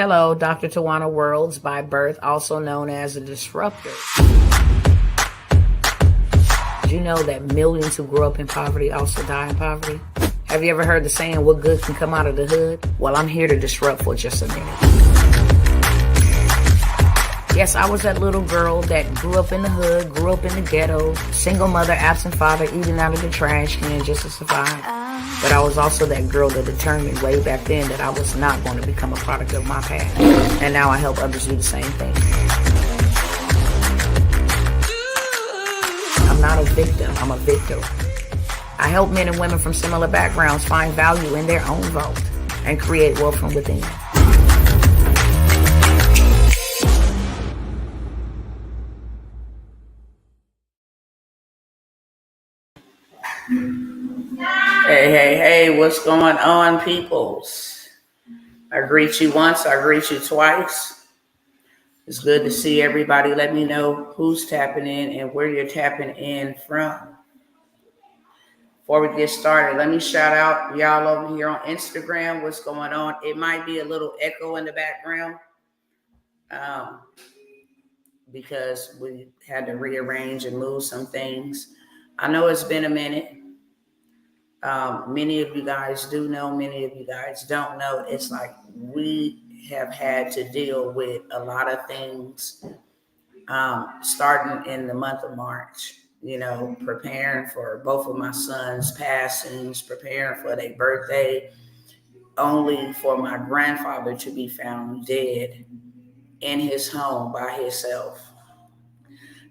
Hello, Dr. Tawana Worlds by birth, also known as a disruptor. Did you know that millions who grow up in poverty also die in poverty? Have you ever heard the saying, what good can come out of the hood? Well, I'm here to disrupt for just a minute. Yes, I was that little girl that grew up in the hood, grew up in the ghetto, single mother, absent father, eating out of the trash can just to survive. But I was also that girl that determined way back then that I was not going to become a product of my past. And now I help others do the same thing. I'm not a victim, I'm a victor. I help men and women from similar backgrounds find value in their own vault and create wealth from within. Hey, what's going on, peoples? I greet you once, I greet you twice. It's good to see everybody. Let me know who's tapping in and where you're tapping in from. Before we get started, let me shout out y'all over here on Instagram. What's going on? It might be a little echo in the background because we had to rearrange and move some things. I know it's been a minute. Many of you guys do know, many of you guys don't know. It's like we have had to deal with a lot of things starting in the month of March, preparing for both of my sons' passings, preparing for their birthday, only for my grandfather to be found dead in his home by himself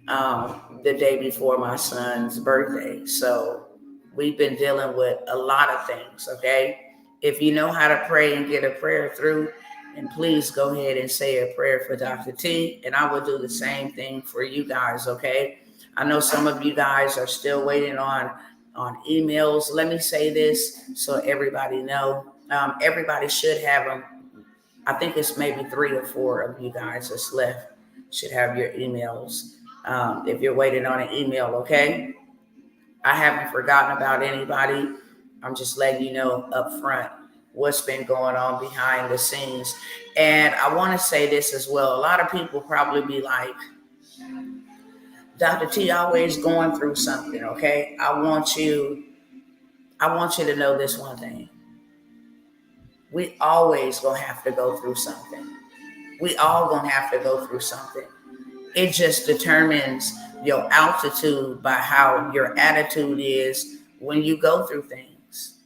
the day before my son's birthday. So we've been dealing with a lot of things, okay? If you know how to pray and get a prayer through, and please go ahead and say a prayer for Dr. T, and I will do the same thing for you guys, okay? I know some of you guys are still waiting on emails. Let me say this so everybody know. Everybody should have them. I think it's maybe 3 or 4 of you guys that's left should have your emails. If you're waiting on an email, okay? I haven't forgotten about anybody. I'm just letting you know up front what's been going on behind the scenes. And I want to say this as well. A lot of people probably be like, Dr. T always going through something, okay? I want you to know this one thing. We always gonna have to go through something. We all gonna have to go through something. It just determines your altitude by how your attitude is when you go through things.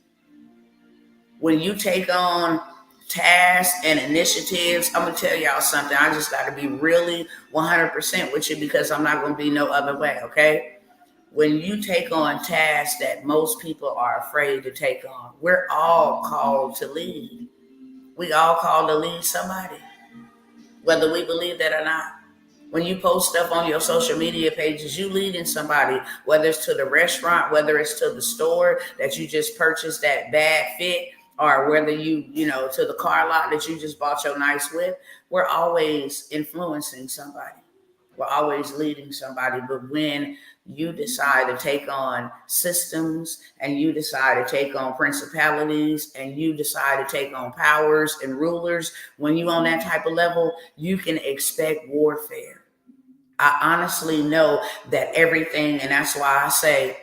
When you take on tasks and initiatives, I'm going to tell y'all something. I just got to be really 100% with you because I'm not going to be no other way, okay? When you take on tasks that most people are afraid to take on, we're all called to lead. We all called to lead somebody, whether we believe that or not. When you post stuff on your social media pages, you leading somebody, whether it's to the restaurant, whether it's to the store that you just purchased that bad fit, or whether you to the car lot that you just bought your nice whip. We're always influencing somebody. We're always leading somebody. But when you decide to take on systems and you decide to take on principalities and you decide to take on powers and rulers, when you're on that type of level, you can expect warfare. I honestly know that everything, and that's why I say,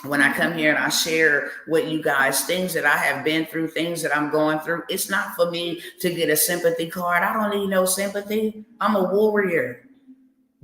when I come here and I share with you guys things that I have been through, things that I'm going through, it's not for me to get a sympathy card. I don't need no sympathy. I'm a warrior.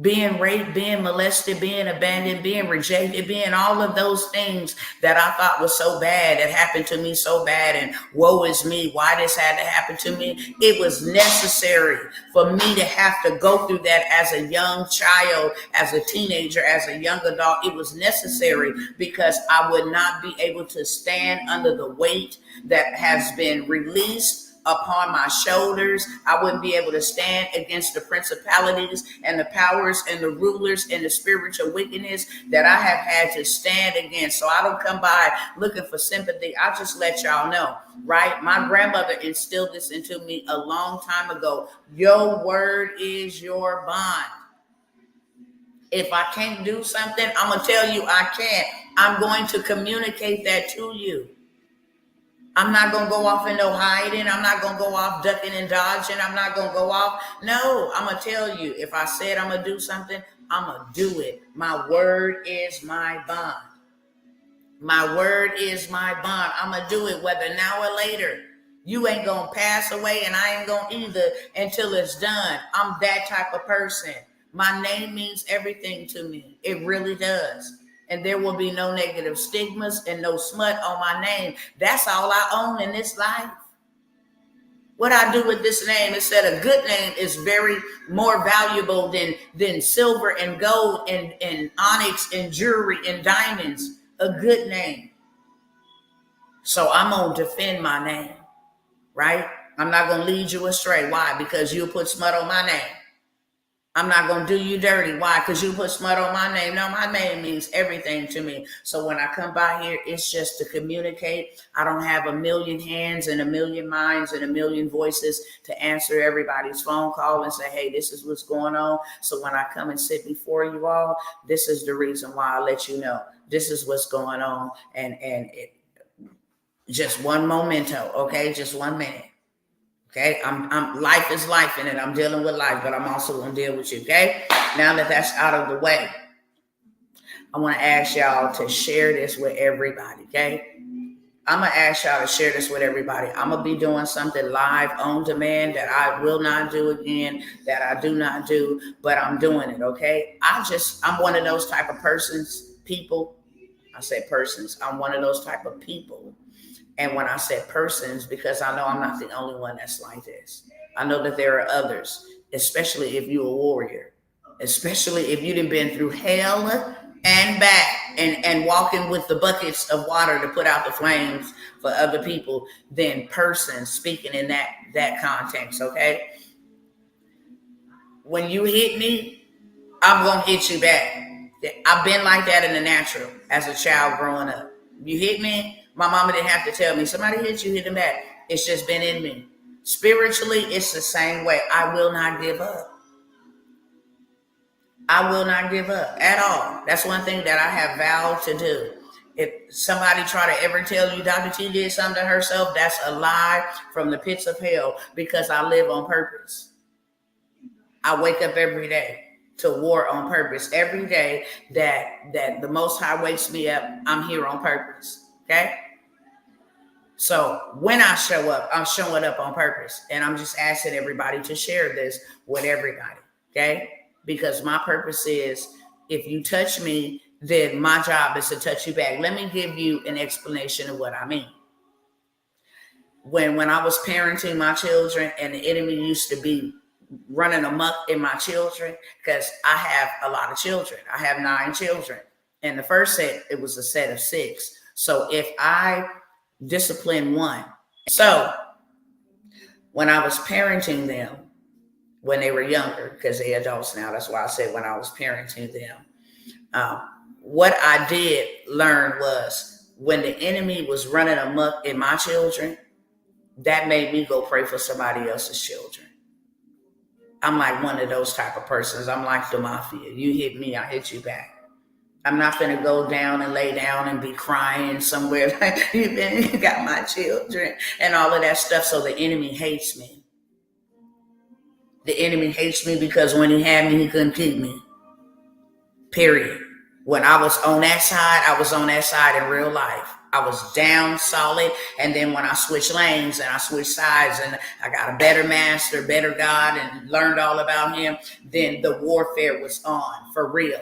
Being raped, being molested, being abandoned, being rejected, being all of those things that I thought was so bad, that happened to me so bad, and woe is me, why this had to happen to me. It was necessary for me to have to go through that as a young child, as a teenager, as a young adult. It was necessary because I would not be able to stand under the weight that has been released upon my shoulders. I wouldn't be able to stand against the principalities and the powers and the rulers and the spiritual wickedness that I have had to stand against. So I don't come by looking for sympathy. I just let y'all know, right? My grandmother instilled this into me a long time ago. Your word is your bond. If I can't do something, I'm going to tell you I can't. I'm going to communicate that to you. I'm not going to go off in no hiding. I'm not going to go off ducking and dodging. I'm not going to go off. No, I'm going to tell you, if I said I'm going to do something, I'm going to do it. My word is my bond. My word is my bond. I'm going to do it whether now or later. You ain't going to pass away and I ain't going to either until it's done. I'm that type of person. My name means everything to me. It really does. And there will be no negative stigmas and no smut on my name. That's all I own in this life. What I do with this name is that a good name is very more valuable than silver and gold and onyx and jewelry and diamonds. A good name. So I'm going to defend my name, right? I'm not going to lead you astray. Why? Because you'll put smut on my name. I'm not going to do you dirty. Why? Because you put smut on my name. No, my name means everything to me. So when I come by here, it's just to communicate. I don't have a million hands and a million minds and a million voices to answer everybody's phone call and say, hey, this is what's going on. So when I come and sit before you all, this is the reason why I let you know. This is what's going on. And just one memento, okay? Just 1 minute. Okay, I'm life is life in it. I'm dealing with life, but I'm also gonna deal with you. Okay, now that that's out of the way, I want to ask y'all to share this with everybody. Okay, I'm gonna ask y'all to share this with everybody. I'm gonna be doing something live on demand that I will not do again, that I do not do, but I'm doing it. Okay, I'm one of those type of people. I say persons. I'm one of those type of people. And when I said persons, because I know I'm not the only one that's like this. I know that there are others, especially if you're a warrior, especially if you done been through hell and back and walking with the buckets of water to put out the flames for other people, then persons speaking in that context, okay? When you hit me, I'm going to hit you back. I've been like that in the natural as a child growing up. You hit me, my mama didn't have to tell me. Somebody hit you, hit them back. It's just been in me. Spiritually, it's the same way. I will not give up. I will not give up at all. That's one thing that I have vowed to do. If somebody try to ever tell you Dr. T did something to herself, that's a lie from the pits of hell, because I live on purpose. I wake up every day to war on purpose. Every day that the Most High wakes me up, I'm here on purpose. Okay? So when I show up, I'm showing up on purpose. And I'm just asking everybody to share this with everybody. Okay? Because my purpose is, if you touch me, then my job is to touch you back. Let me give you an explanation of what I mean. When I was parenting my children and the enemy used to be running amok in my children, because I have a lot of children. I have 9 children. And the first set, it was a set of 6. So if I discipline one. So when I was parenting them, when they were younger, because they're adults now, that's why I said when I was parenting them, what I did learn was, when the enemy was running amok in my children, that made me go pray for somebody else's children. I'm like one of those type of persons. I'm like the mafia. You hit me, I hit you back. I'm not going to go down and lay down and be crying somewhere like, you got my children and all of that stuff. So the enemy hates me. The enemy hates me because when he had me, he couldn't keep me. Period. When I was on that side, I was on that side in real life. I was down solid. And then when I switched lanes and I switched sides and I got a better master, better God, and learned all about him, then the warfare was on for real.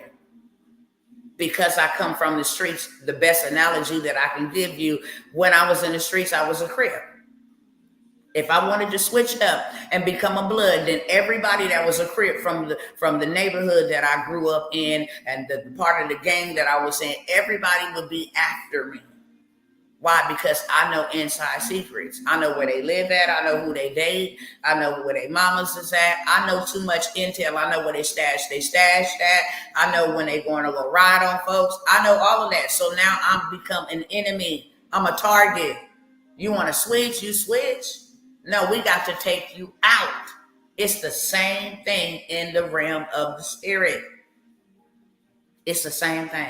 Because I come from the streets, the best analogy that I can give you, when I was in the streets, I was a crip. If I wanted to switch up and become a blood, then everybody that was a crip from the neighborhood that I grew up in and the part of the gang that I was in, everybody would be after me. Why? Because I know inside secrets. I know where they live at. I know who they date. I know where their mamas is at. I know too much intel. I know where they stashed at. I know when they going to go ride on folks. I know all of that. So now I'm become an enemy. I'm a target. You want to switch? You switch. No, we got to take you out. It's the same thing in the realm of the spirit. It's the same thing.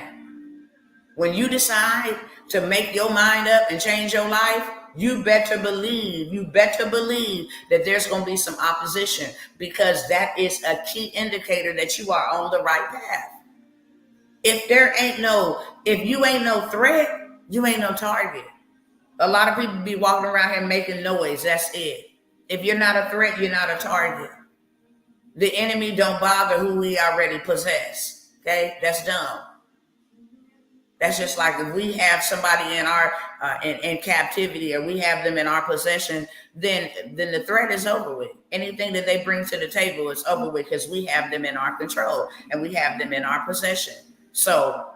When you decide to make your mind up and change your life, you better believe that there's going to be some opposition, because that is a key indicator that you are on the right path. If you ain't no threat, you ain't no target. A lot of people be walking around here making noise. That's it. If you're not a threat, you're not a target. The enemy don't bother who we already possess. Okay, that's dumb. That's just like if we have somebody in our in captivity, or we have them in our possession, then the threat is over with. Anything that they bring to the table is over with, because we have them in our control and we have them in our possession. So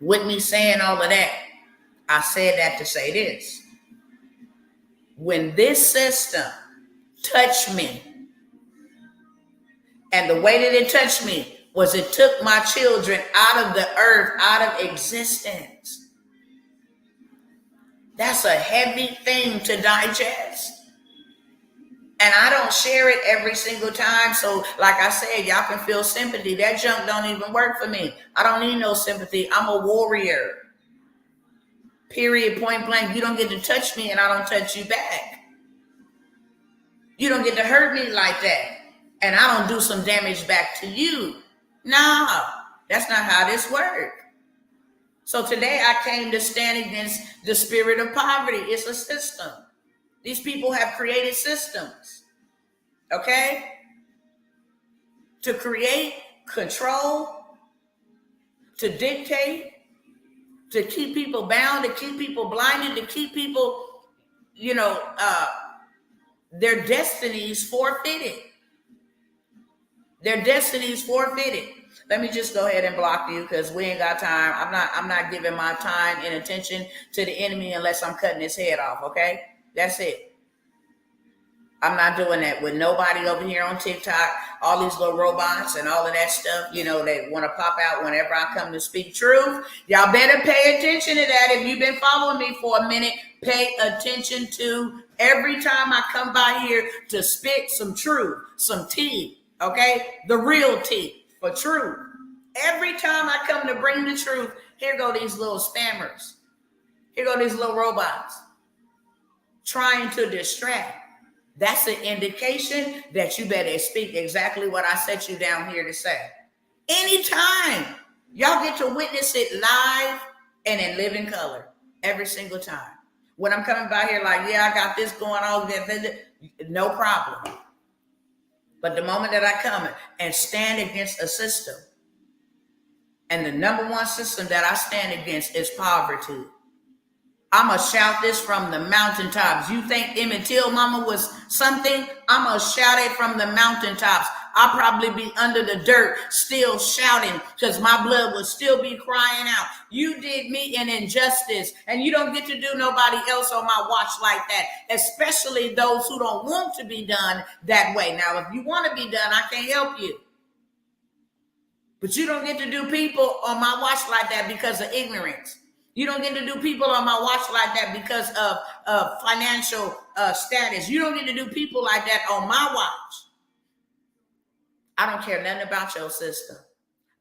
with me saying all of that, I said that to say this. When this system touched me, and the way that it touched me was it took my children out of the earth, out of existence. That's a heavy thing to digest. And I don't share it every single time. So like I said, y'all can feel sympathy. That junk don't even work for me. I don't need no sympathy. I'm a warrior. Period, point blank. You don't get to touch me and I don't touch you back. You don't get to hurt me like that and I don't do some damage back to you. No, that's not how this works. So today I came to stand against the spirit of poverty. It's a system. These people have created systems, okay? To create, control, to dictate, to keep people bound, to keep people blinded, to keep people, their destinies forfeited. Their destinies forfeited. Let me just go ahead and block you, because we ain't got time. I'm not giving my time and attention to the enemy unless I'm cutting his head off, okay? That's it. I'm not doing that with nobody over here on TikTok, all these little robots and all of that stuff, they want to pop out whenever I come to speak truth. Y'all better pay attention to that. If you've been following me for a minute, pay attention to every time I come by here to spit some truth, some tea, okay? The real tea for truth. Every time I come to bring the truth, here go these little spammers. Here go these little robots trying to distract. That's an indication that you better speak exactly what I set you down here to say. Anytime. Y'all get to witness it live and in living color every single time. When I'm coming by here like, yeah, I got this going on, no problem. But the moment that I come and stand against a system, and the number one system that I stand against is poverty. I'm going to shout this from the mountaintops. You think Emmett Till mama was something? I'm going to shout it from the mountaintops. I'll probably be under the dirt still shouting, because my blood will still be crying out. You did me an injustice, and you don't get to do nobody else on my watch like that, especially those who don't want to be done that way. Now, if you want to be done, I can't help you. But you don't get to do people on my watch like that because of ignorance. You don't get to do people on my watch like that because of financial status. You don't get to do people like that on my watch. I don't care nothing about your system.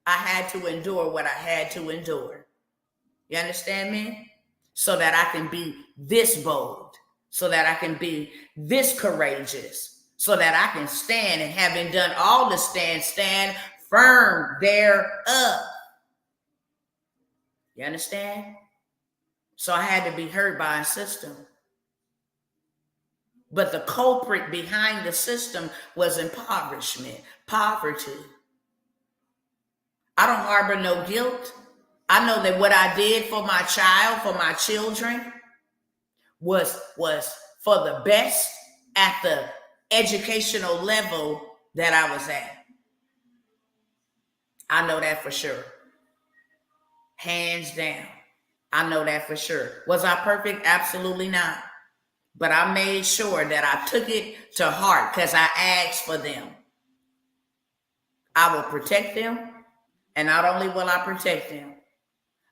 I had to endure what I had to endure. You understand me? So that I can be this bold, so that I can be this courageous, so that I can stand, and having done all to stand firm thereof. You understand? So I had to be hurt by a system. But the culprit behind the system was impoverishment, poverty. I don't harbor no guilt. I know that what I did for my child, for my children, was for the best at the educational level that I was at. I know that for sure. Hands down. I know that for sure. Was I perfect? Absolutely not. But I made sure that I took it to heart, because I asked for them. I will protect them. And not only will I protect them,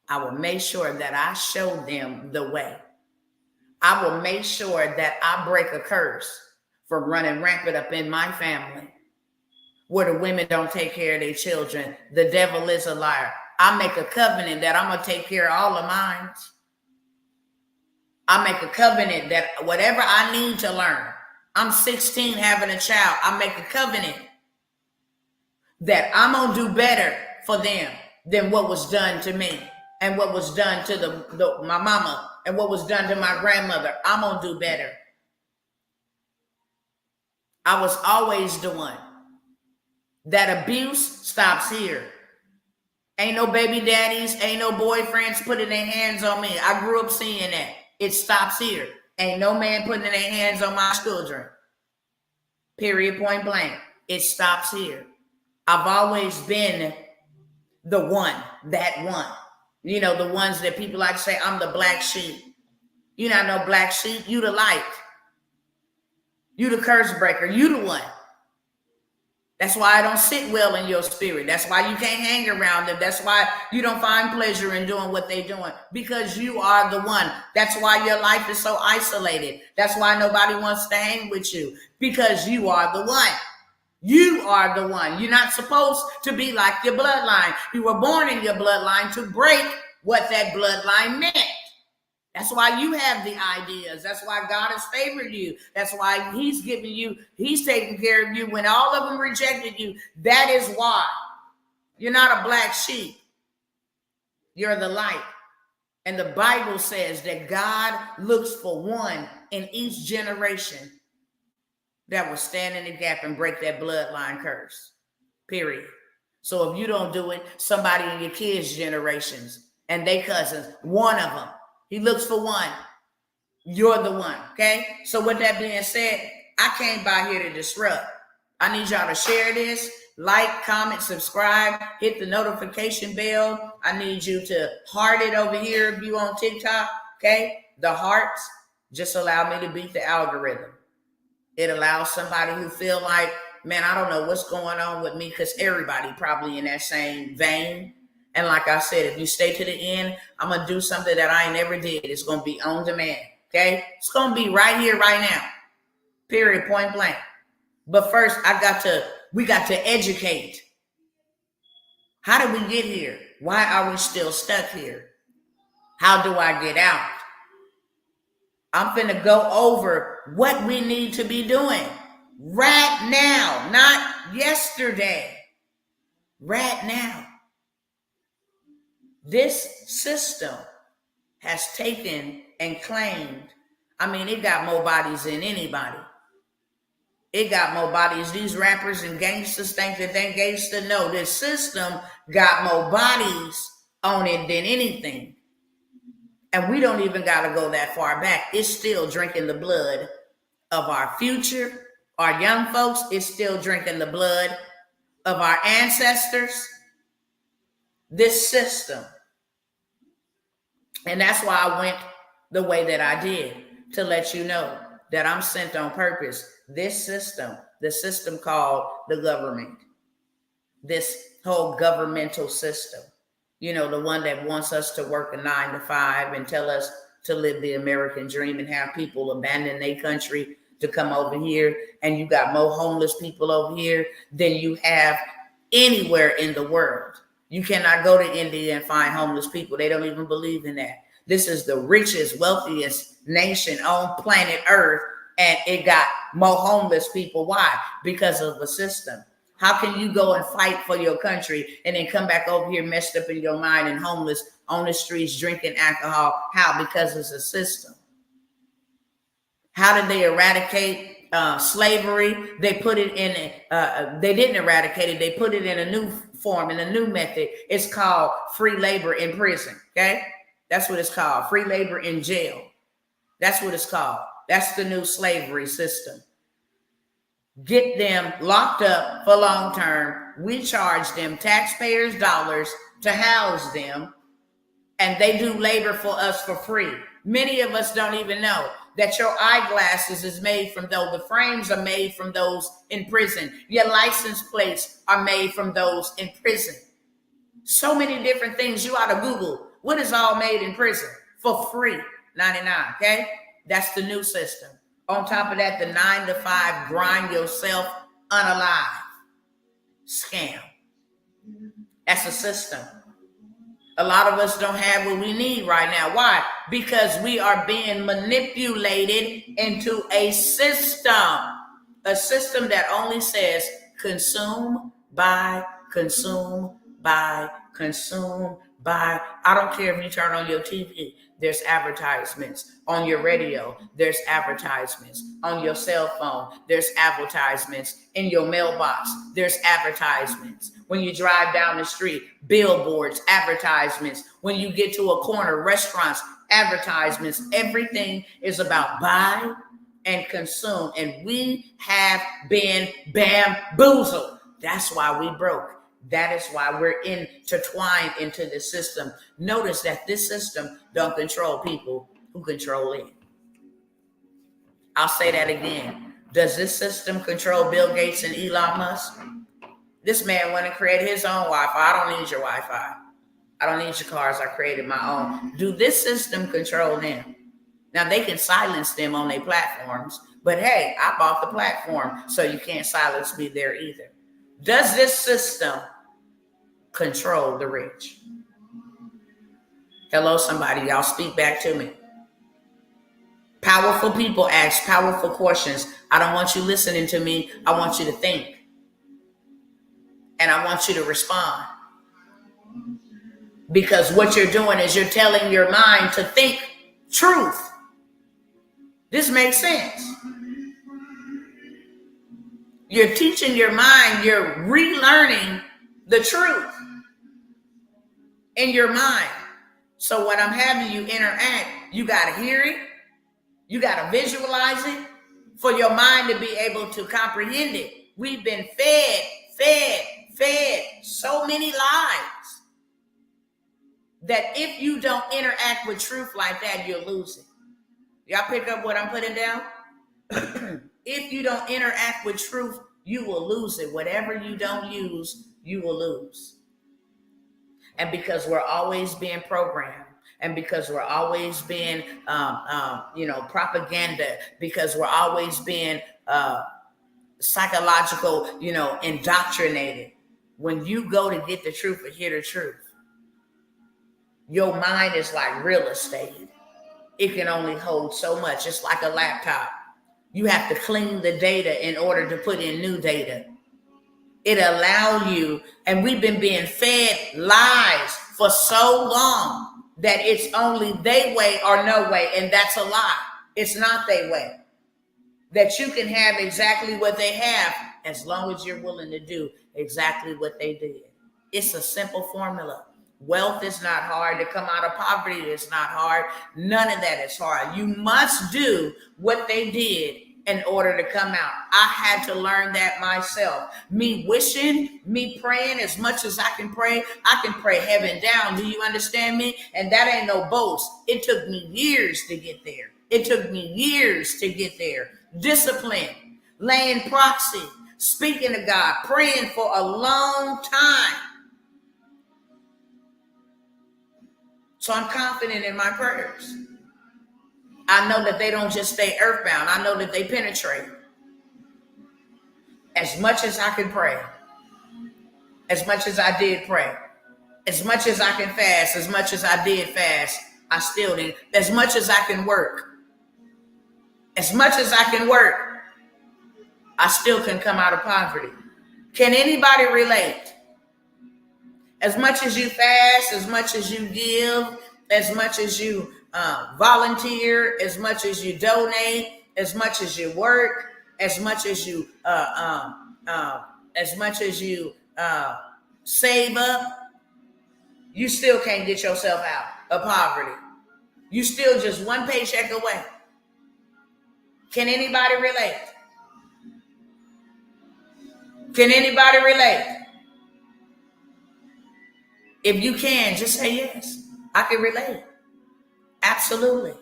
I will make sure that I show them the way. I will make sure that I break a curse from running rampant up in my family, where the women don't take care of their children. The devil is a liar. I make a covenant that I'm going to take care of all of mine. I make a covenant that whatever I need to learn, I'm 16 having a child, I make a covenant that I'm going to do better for them than what was done to me and what was done to my mama and what was done to my grandmother. I'm going to do better. I was always doing. That abuse stops here. Ain't no baby daddies, ain't no boyfriends putting their hands on me. I grew up seeing that. It stops here. Ain't no man putting their hands on my children. Period, point blank. It stops here. I've always been the one, that one. You know, the ones that people like to say, I'm the black sheep. You're not no black sheep. You the light. You the curse breaker. You the one. That's why I don't sit well in your spirit. That's why you can't hang around them. That's why you don't find pleasure in doing what they're doing, because you are the one. That's why your life is so isolated. That's why nobody wants to hang with you, because you are the one. You are the one. You're not supposed to be like your bloodline. You were born in your bloodline to break what that bloodline meant. That's why you have the ideas. That's why God has favored you. That's why he's giving you, he's taking care of you when all of them rejected you. That is why. You're not a black sheep. You're the light. And the Bible says that God looks for one in each generation that will stand in the gap and break that bloodline curse. Period. So if you don't do it, somebody in your kids' generations and they cousins, one of them, he looks for one. You're the one, okay? So with that being said, I came by here to disrupt. I need y'all to share this, like, comment, subscribe, hit the notification bell. I need you to heart it over here if you on TikTok, okay? The hearts just allow me to beat the algorithm. It allows somebody who feel like, man, I don't know what's going on with me, because everybody probably in that same vein. And like I said, if you stay to the end, I'm going to do something that I ain't never did. It's going to be on demand, okay? It's going to be right here, right now, period, point blank. But first, we got to educate. How did we get here? Why are we still stuck here? How do I get out? I'm finna go over what we need to be doing right now, not yesterday, right now. This system has taken and claimed, I mean, it got more bodies than anybody. It got more bodies. These rappers and gangsters think that they gangster. No, this system got more bodies on it than anything. And we don't even got to go that far back. It's still drinking the blood of our future. Our young folks is still drinking the blood of our ancestors. This system. And that's why I went the way that I did, to let you know that I'm sent on purpose. This system, the system called the government, this whole governmental system, you know, the one that wants us to work a 9 to 5 and tell us to live the American dream and have people abandon their country to come over here. And you got more homeless people over here than you have anywhere in the world. You cannot go to India and find homeless people. They don't even believe in that. This is the richest, wealthiest nation on planet Earth, and it got more homeless people. Why? Because of the system. How can you go and fight for your country and then come back over here messed up in your mind and homeless on the streets drinking alcohol? How? Because it's a system. How did they eradicate slavery? They put it in, they didn't eradicate it. They put it in a new form, in a new method. It's called free labor in prison, okay? That's what it's called, free labor in jail. That's what it's called. That's the new slavery system. Get them locked up for long term. We charge them taxpayers' dollars to house them, and they do labor for us for free. Many of us don't even know that your eyeglasses is made from those, the frames are made from those in prison. Your license plates are made from those in prison. So many different things. You ought to Google what is all made in prison for free, 99, okay? That's the new system. On top of that, the 9 to 5 grind yourself unalive scam. That's a system. A lot of us don't have what we need right now. Why? Because we are being manipulated into a system that only says consume, buy, consume, buy, consume, buy. I don't care if you turn on your TV, there's advertisements. On your radio, there's advertisements. On your cell phone, there's advertisements. In your mailbox, there's advertisements. When you drive down the street, billboards, advertisements. When you get to a corner, restaurants, advertisements. Everything is about buy and consume. And we have been bamboozled. That's why we broke. That is why we're intertwined into the system. Notice that this system don't control people who control it. I'll say that again. Does this system control Bill Gates and Elon Musk? This man went and created his own Wi-Fi. I don't need your Wi-Fi. I don't need your cars. I created my own. Do this system control them? Now, they can silence them on their platforms, but hey, I bought the platform, so you can't silence me there either. Does this system control the rich? Hello, somebody. Y'all speak back to me. Powerful people ask powerful questions. I don't want you listening to me. I want you to think. And I want you to respond. Because what you're doing is you're telling your mind to think truth. This makes sense. You're teaching your mind, you're relearning the truth in your mind. So when I'm having you interact, you got to hear it. You got to visualize it for your mind to be able to comprehend it. We've been fed so many lies that if you don't interact with truth like that, you'll lose it. Y'all pick up what I'm putting down? If you don't interact with truth, you will lose it. Whatever you don't use, you will lose. And because we're always being programmed, and because we're always being, propaganda, because we're always being psychological, indoctrinated. When you go to get the truth or hear the truth, your mind is like real estate. It can only hold so much. It's like a laptop. You have to clean the data in order to put in new data. It allows you, and we've been being fed lies for so long that it's only they way or no way, and that's a lie. It's not they way. That you can have exactly what they have as long as you're willing to do exactly what they did. It's a simple formula. Wealth is not hard. To come out of poverty is not hard. None of that is hard. You must do what they did in order to come out. I had to learn that myself. Me wishing, me praying as much as I can pray heaven down. Do you understand me? And that ain't no boast. It took me years to get there. Discipline, laying proxy, speaking to God, praying for a long time. So I'm confident in my prayers. I know that they don't just stay earthbound. I know that they penetrate. As much as I can pray, as much as I did pray, as much as I can fast, as much as I did fast, I still did. As much as I can work, I still can come out of poverty. Can anybody relate? As much as you fast, as much as you give, as much as you volunteer, as much as you donate, as much as you work, as much as you save up, you still can't get yourself out of poverty. You still just one paycheck away. Can anybody relate? If you can, just say yes. I can relate. Absolutely.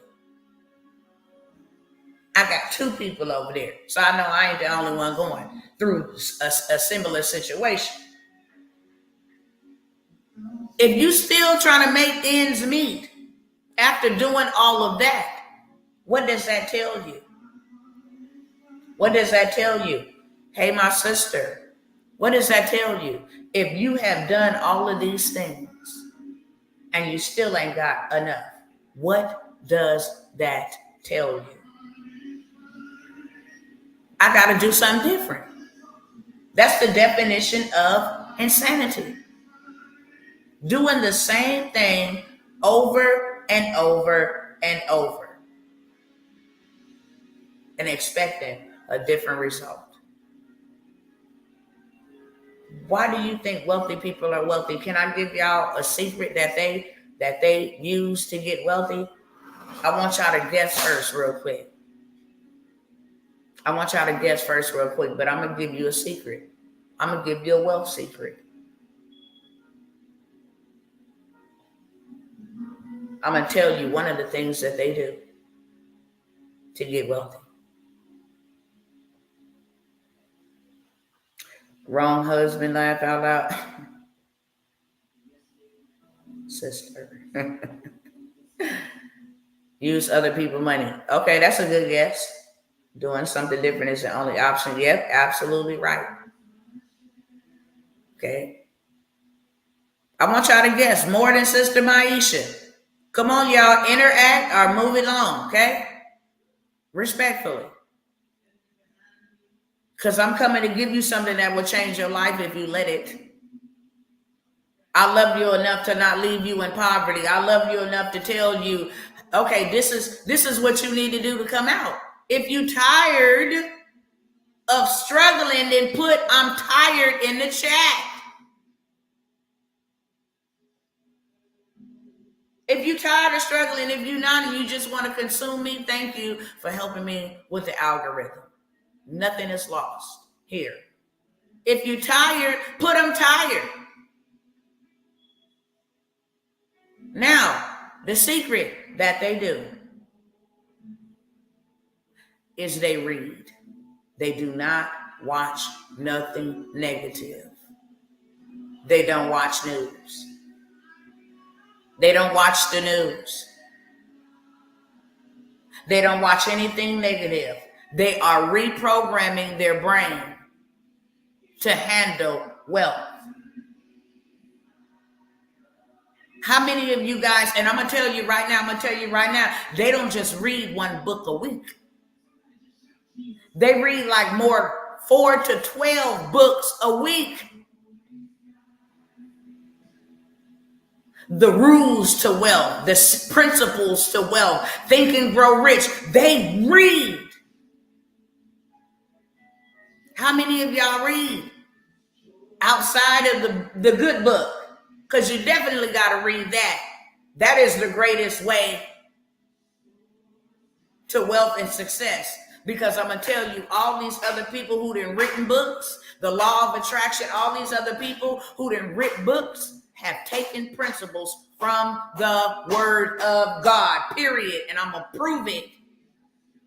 I got two people over there, so I know I ain't the only one going through a similar situation. If you still trying to make ends meet after doing all of that, what does that tell you? Hey, my sister, what does that tell you? If you have done all of these things and you still ain't got enough. What does that tell you? I got to do something different. That's the definition of insanity. Doing the same thing over and over and over and expecting a different result. Why do you think wealthy people are wealthy? Can I give y'all a secret that they use to get wealthy? I want y'all to guess first real quick. But I'm going to give you a secret. I'm going to give you a wealth secret. I'm going to tell you one of the things that they do to get wealthy. Wrong husband, laugh out loud. Sister. Use other people's money. Okay, that's a good guess. Doing something different is the only option. Yep, absolutely right. Okay. I want y'all to guess more than Sister Maisha. Come on, y'all, interact or move it along, okay? Respectfully. Because I'm coming to give you something that will change your life if you let it. I love you enough to not leave you in poverty. I love you enough to tell you, okay, this is what you need to do to come out. If you tired of struggling, then put "I'm tired" in the chat. If you tired of struggling, if you're not and you just want to consume me, thank you for helping me with the algorithm. Nothing is lost here. If you're tired, put "I'm tired." Now, the secret that they do is they read. They do not watch nothing negative. They don't watch news. They don't watch the news. They don't watch anything negative. They are reprogramming their brain to handle wealth. How many of you guys, and I'm going to tell you right now, they don't just read one book a week. They read like 4 to 12 books a week. The rules to wealth, the principles to wealth, Think and Grow Rich, they read. How many of y'all read outside of the good book? Because you definitely got to read that. That is the greatest way to wealth and success. Because I'm going to tell you, all these other people who done written books, the law of attraction, all these other people who done written books have taken principles from the word of God, period. And I'm going to prove it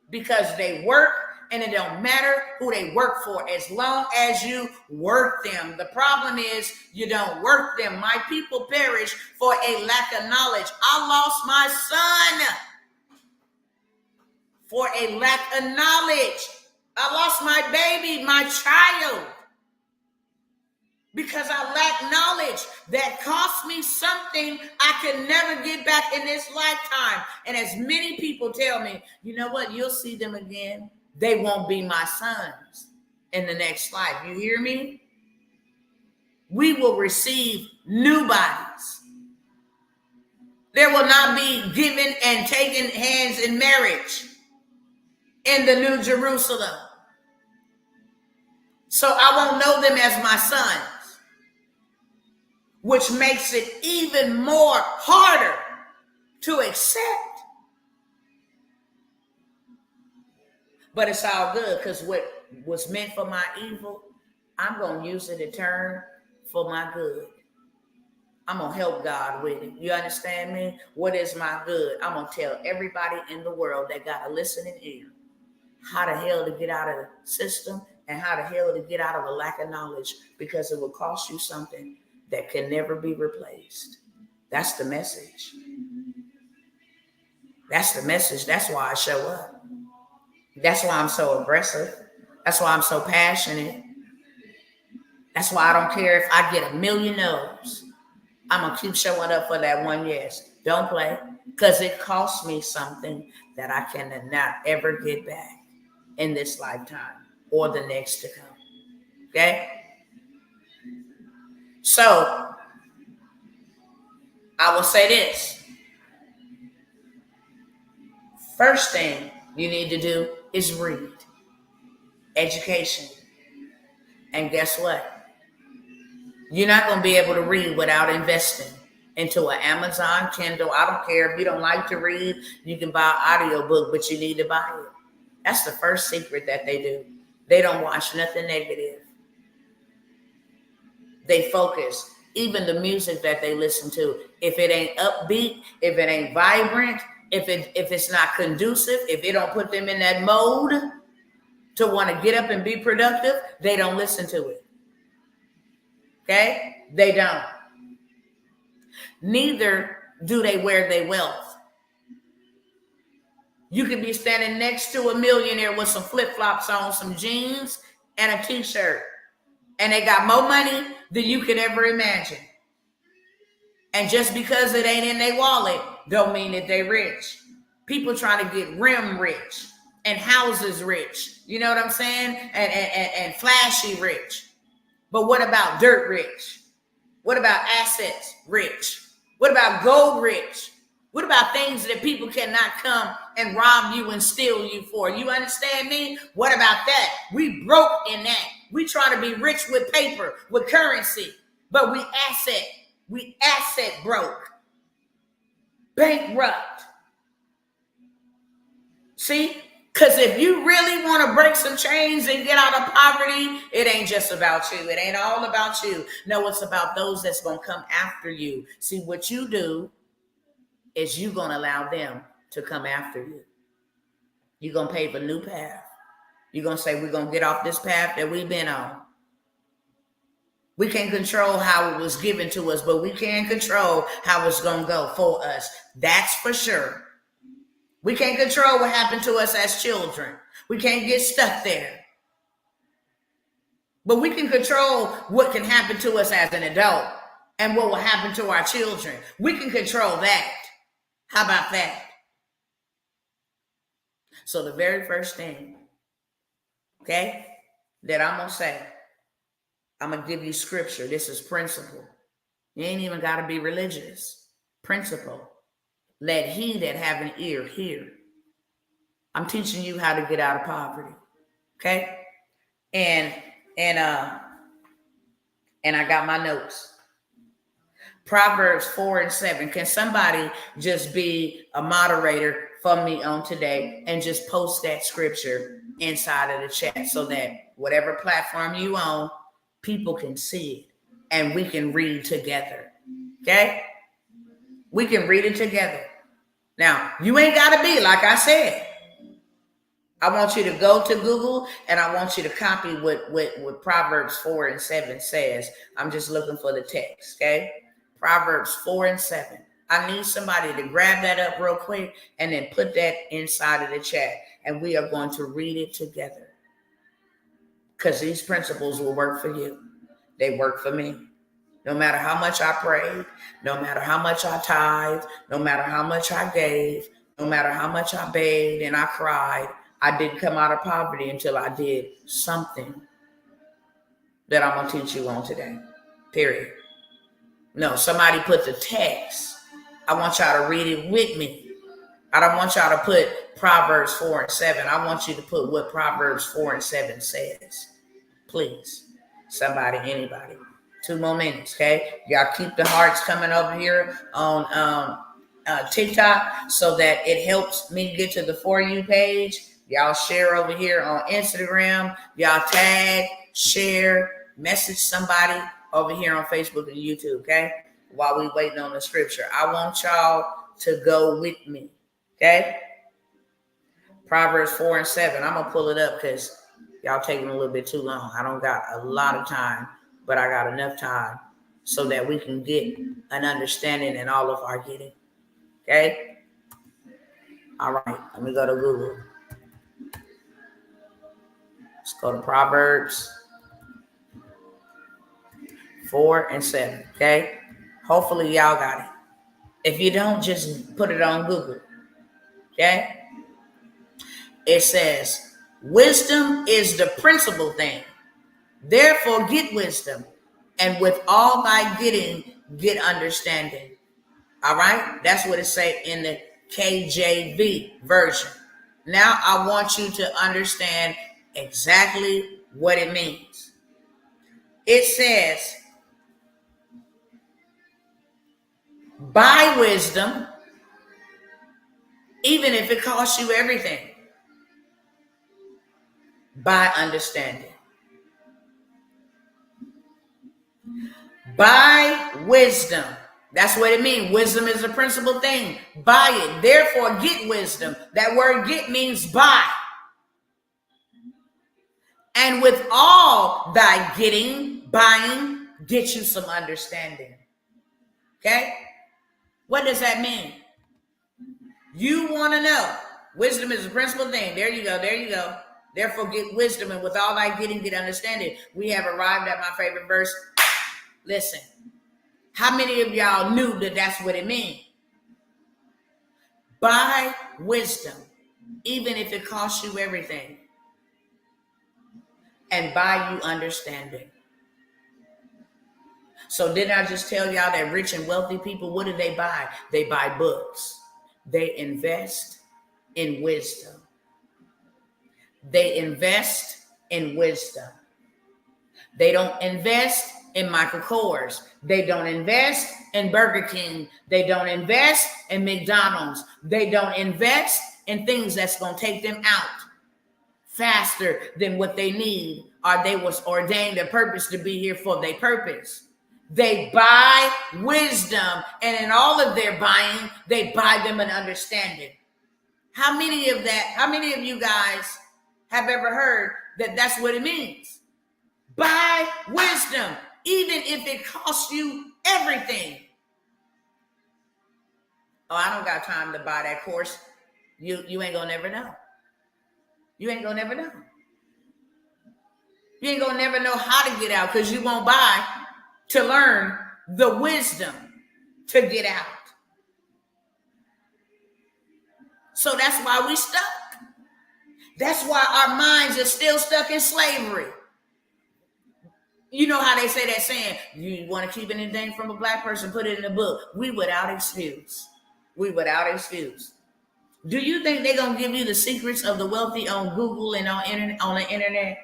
because they work, and it don't matter who they work for as long as you work them. The problem is you don't work them. My people perish for a lack of knowledge. I lost my son for a lack of knowledge. I lost my baby, my child, because I lack knowledge that cost me something I can never get back in this lifetime. And as many people tell me, you know what, you'll see them again. They won't be my sons in the next life. You hear me? We will receive new bodies. There will not be given and taken hands in marriage in the New Jerusalem. So I won't know them as my sons, which makes it even more harder to accept. But it's all good, because what was meant for my evil, I'm going to use it to turn for my good. I'm going to help God with it. You understand me? What is my good? I'm going to tell everybody in the world that got a listening ear how the hell to get out of the system and how the hell to get out of a lack of knowledge, because it will cost you something that can never be replaced. That's the message. That's the message. That's why I show up. That's why I'm so aggressive. That's why I'm so passionate. That's why I don't care if I get 1 million no's. I'm going to keep showing up for that one yes. Don't play, because it costs me something that I cannot ever get back in this lifetime or the next to come. Okay? So, I will say this. First thing you need to do is read. Education. And guess what? You're not going to be able to read without investing into an Amazon Kindle. I don't care if you don't like to read, you can buy an audiobook, but you need to buy it. That's the first secret that they do. They don't watch nothing negative. They focus. Even the music that they listen to, if it ain't upbeat, if it ain't vibrant, if it's not conducive, if it don't put them in that mode to want to get up and be productive, they don't listen to it. Okay? They don't. Neither do they wear their wealth. You could be standing next to a millionaire with some flip-flops on, some jeans, and a t-shirt, and they got more money than you could ever imagine. And just because it ain't in their wallet don't mean that they rich. People trying to get rim rich and houses rich. You know what I'm saying? And flashy rich. But what about dirt rich? What about assets rich? What about gold rich? What about things that people cannot come and rob you and steal you for? You understand me? What about that? We broke in that. We try to be rich with paper, with currency, but we asset broke, bankrupt. See? Because if you really want to break some chains and get out of poverty, it ain't just about you. It ain't all about you. No, it's about those that's going to come after you. See, what you do is you're going to allow them to come after you. You're going to pave a new path. You're going to say, we're going to get off this path that we've been on. We can't control how it was given to us, but we can control how it's going to go for us. That's for sure. We can't control what happened to us as children. We can't get stuck there. But we can control what can happen to us as an adult and what will happen to our children. We can control that. How about that? So the very first thing, okay, that I'm going to say, I'm going to give you scripture. This is principle. You ain't even got to be religious. Principle. Let he that have an ear hear. I'm teaching you how to get out of poverty. Okay? And I got my notes. Proverbs 4:7. Can somebody just be a moderator for me on today and just post that scripture inside of the chat so that whatever platform you on, people can see it and we can read together. Okay? We can read it together. Now, you ain't got to be, like I said. I want you to go to Google and I want you to copy what Proverbs 4:7 says. I'm just looking for the text, okay? Proverbs 4:7. I need somebody to grab that up real quick and then put that inside of the chat. And we are going to read it together. Because these principles will work for you. They work for me. No matter how much I prayed, no matter how much I tithed, no matter how much I gave, no matter how much I begged and I cried, I didn't come out of poverty until I did something that I'm going to teach you on today. Period. No, somebody put the text. I want y'all to read it with me. I don't want y'all to put Proverbs 4:7. I want you to put what Proverbs 4:7 says. Please. Somebody, anybody. 2 more minutes, okay? Y'all keep the hearts coming over here on TikTok so that it helps me get to the For You page. Y'all share over here on Instagram. Y'all tag, share, message somebody over here on Facebook and YouTube, okay? While we waiting on the scripture. I want y'all to go with me, okay? Proverbs 4:7. I'm going to pull it up because y'all taking a little bit too long. I don't got a lot of time, but I got enough time so that we can get an understanding in all of our getting, okay? All right, let me go to Google. Let's go to Proverbs 4:7, okay? Hopefully y'all got it. If you don't, just put it on Google. Okay? It says, wisdom is the principal thing. Therefore, get wisdom. And with all thy getting, get understanding. All right? That's what it say in the KJV version. Now, I want you to understand exactly what it means. It says, buy wisdom, even if it costs you everything. Buy understanding. Buy wisdom. That's what it means. Wisdom is the principal thing. Buy it. Therefore, get wisdom. That word get means buy. And with all thy getting, buying, get you some understanding. Okay? What does that mean? You want to know. Wisdom is the principal thing. There you go. There you go. Therefore, get wisdom. And with all thy getting, get understanding. We have arrived at my favorite verse. Listen. How many of y'all knew that that's what it means? Buy wisdom, even if it costs you everything. And buy you understanding. So didn't I just tell y'all that rich and wealthy people, what do they buy? They buy books. They invest in wisdom. They invest in wisdom. They don't invest in Michael Kors. They don't invest in Burger King. They don't invest in McDonald's. They don't invest in things that's going to take them out faster than what they need, or they was ordained a purpose to be here for their purpose. They buy wisdom, and in all of their buying, they buy them an understanding. How many of you guys have ever heard that that's what it means? Buy wisdom, even if it costs you everything. Oh, I don't got time to buy that course. You ain't gonna never know. You ain't gonna never know. You ain't gonna never know how to get out, because you won't buy to learn the wisdom to get out. So that's why we stuck. That's why our minds are still stuck in slavery. You know how they say that saying, you want to keep anything from a black person, put it in a book. We without excuse. We without excuse. Do you think they're going to give you the secrets of the wealthy on Google and on the internet?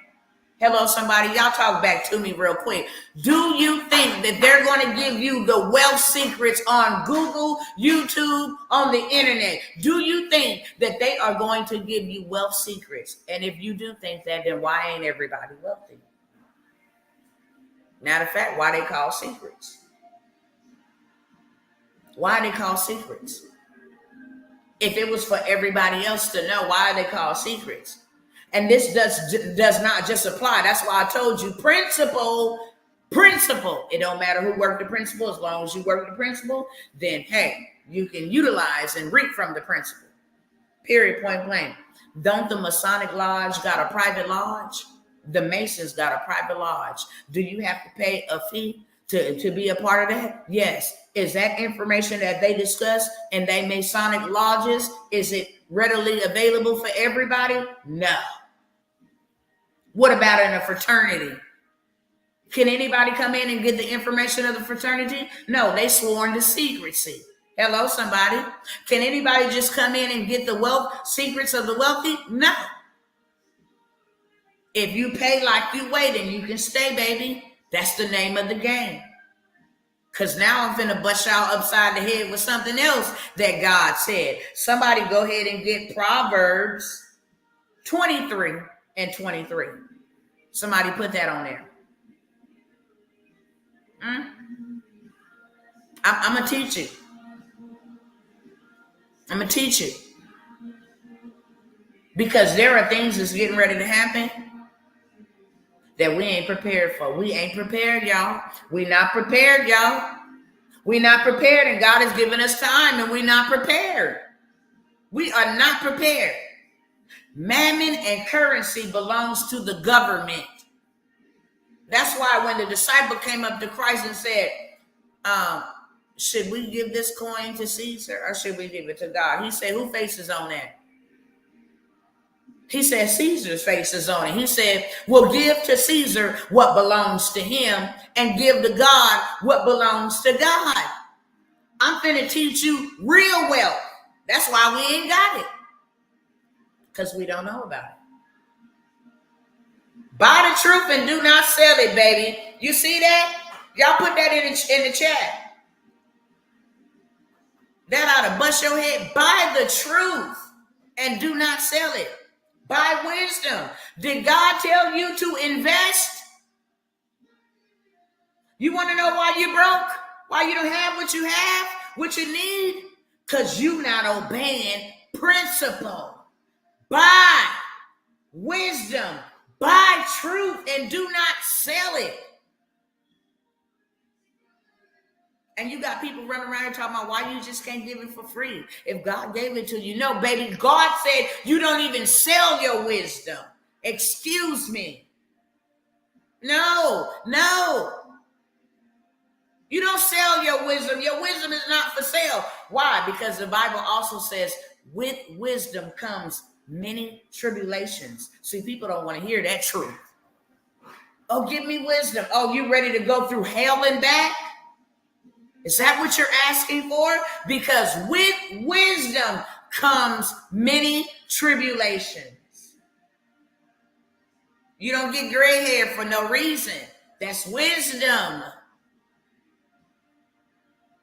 Hello, somebody. Y'all talk back to me real quick. Do you think that they're going to give you the wealth secrets on Google, YouTube, on the internet? Do you think that they are going to give you wealth secrets? And if you do think that, then why ain't everybody wealthy? Matter of fact, why they call secrets? Why are they called secrets? If it was for everybody else to know, why are they called secrets? And this does not just apply. That's why I told you, principle. It don't matter who worked the principle. As long as you work the principle, then hey, you can utilize and reap from the principle. Period, point blank. Don't the Masonic Lodge got a private lodge? The Masons got a private lodge. Do you have to pay a fee to be a part of that? Yes. Is that information that they discuss in their Masonic lodges, is it readily available for everybody? No. What about in a fraternity? Can anybody come in and get the information of the fraternity? No, they sworn to secrecy. Hello, somebody. Can anybody just come in and get the wealth secrets of the wealthy? No. If you pay like you weigh, then you can stay, baby. That's the name of the game. Because now I'm finna bust y'all upside the head with something else that God said. Somebody go ahead and get Proverbs 23 and 23. Somebody put that on there. I'm going to teach you. I'm going to teach you. Because there are things that's getting ready to happen that we ain't prepared for. We ain't prepared, y'all. We not prepared, y'all. We not prepared, and God has given us time, and we not prepared. We are not prepared. Mammon and currency belongs to the government. That's why when the disciple came up to Christ and said, should we give this coin to Caesar or should we give it to God? He said, who faces on that? He said, Caesar's face is on it. He said, well, give to Caesar what belongs to him and give to God what belongs to God. I'm finna teach you real wealth. That's why we ain't got it. Because we don't know about it. Buy the truth and do not sell it, baby. You see that? Y'all put that in the chat. That ought to bust your head. Buy the truth and do not sell it. Buy wisdom. Did God tell you to invest? You want to know why you broke? Why you don't have what you have, what you need? Because you not obeying principle. Buy wisdom. Buy truth and do not sell it. And you got people running around here talking about why you just can't give it for free. If God gave it to you. No, baby, God said you don't even sell your wisdom. Excuse me. No. You don't sell your wisdom. Your wisdom is not for sale. Why? Because the Bible also says with wisdom comes many tribulations. See, people don't want to hear that truth. Oh, give me wisdom. Oh, you ready to go through hell and back? Is that what you're asking for? Because with wisdom comes many tribulations. You don't get gray hair for no reason. That's wisdom.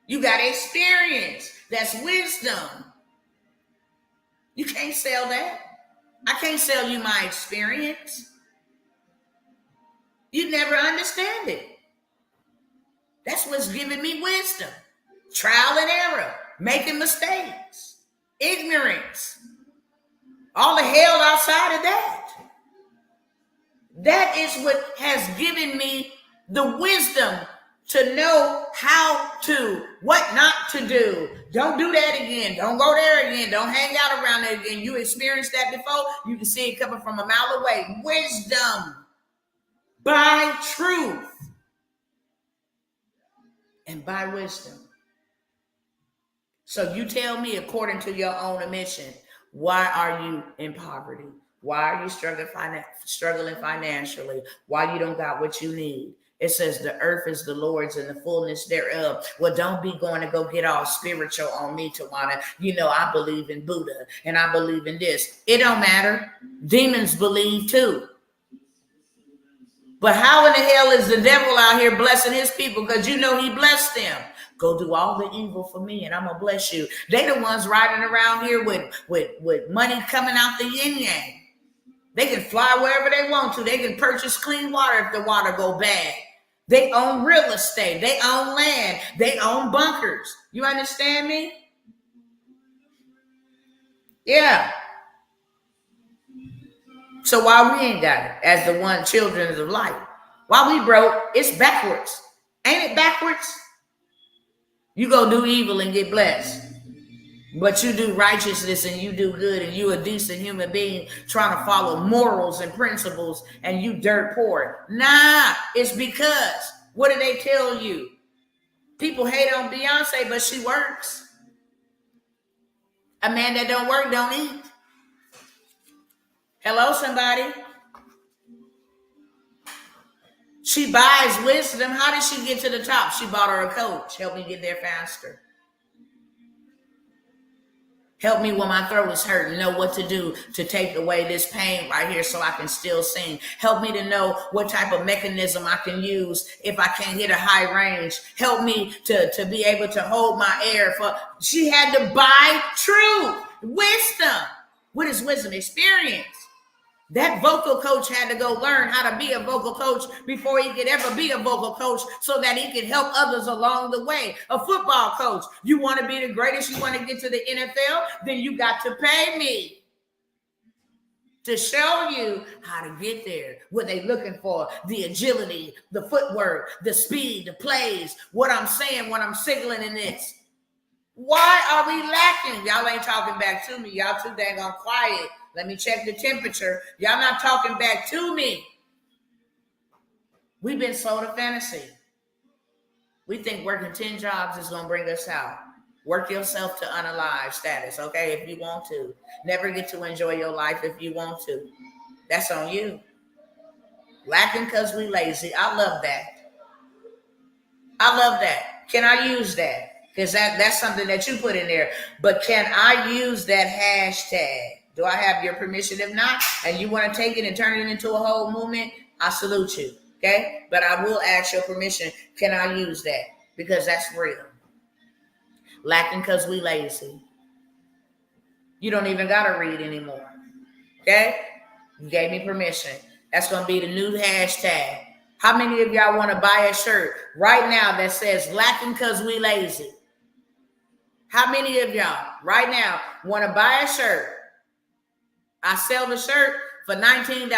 You got experience. That's wisdom. You can't sell that. I can't sell you my experience. You never understand it. That's what's giving me wisdom. Trial and error. Making mistakes. Ignorance. All the hell outside of that. That is what has given me the wisdom to know what not to do. Don't do that again. Don't go there again. Don't hang out around there again. You experienced that before. You can see it coming from a mile away. Wisdom. By truth. And by wisdom. So you tell me, according to your own admission, why are you in poverty? Why are you struggling financially? Why you don't got what you need? It says the earth is the Lord's and the fullness thereof. Well, don't be going to go get all spiritual on me, Tawana. You know, I believe in Buddha and I believe in this. It don't matter. Demons believe too. But how in the hell is the devil out here blessing his people? Because you know he blessed them. Go do all the evil for me and I'm going to bless you. They the ones riding around here with money coming out the yin yang. They can fly wherever they want to. They can purchase clean water if the water go bad. They own real estate. They own land. They own bunkers. You understand me? Yeah. So why we ain't got it as the one children of light? Why we broke? It's backwards. Ain't it backwards? You go do evil and get blessed. But you do righteousness and you do good and you a decent human being trying to follow morals and principles and you dirt poor. Nah, it's because, what do they tell you? People hate on Beyonce, but she works. A man that don't work don't eat. Hello, somebody. She buys wisdom. How did she get to the top? She bought her a coach. Help me get there faster. Help me when my throat is hurting, know what to do to take away this pain right here so I can still sing. Help me to know what type of mechanism I can use if I can't hit a high range. Help me to be able to hold my air. She had to buy truth, wisdom. What is wisdom? Experience. That vocal coach had to go learn how to be a vocal coach before he could ever be a vocal coach so that he could help others along the way. A football coach, you want to be the greatest, you want to get to the NFL, then you got to pay me to show you how to get there. What they looking for, the agility, the footwork, the speed, the plays, what I'm saying, what I'm signaling in this. Why are we lacking? Y'all ain't talking back to me. Y'all too dang on quiet. Let me check the temperature. Y'all not talking back to me. We've been sold a fantasy. We think working 10 jobs is going to bring us out. Work yourself to unalive status, okay, if you want to. Never get to enjoy your life if you want to. That's on you. Lacking because we lazy. I love that. I love that. Can I use that? Because that's something that you put in there. But can I use that hashtag? Do I have your permission? If not, and you want to take it and turn it into a whole movement, I salute you. Okay? But I will ask your permission. Can I use that? Because that's real. Lacking because we lazy. You don't even got to read anymore. Okay? You gave me permission. That's going to be the new hashtag. How many of y'all want to buy a shirt right now that says lacking because we lazy? How many of y'all right now want to buy a shirt? I sell the shirt for $19.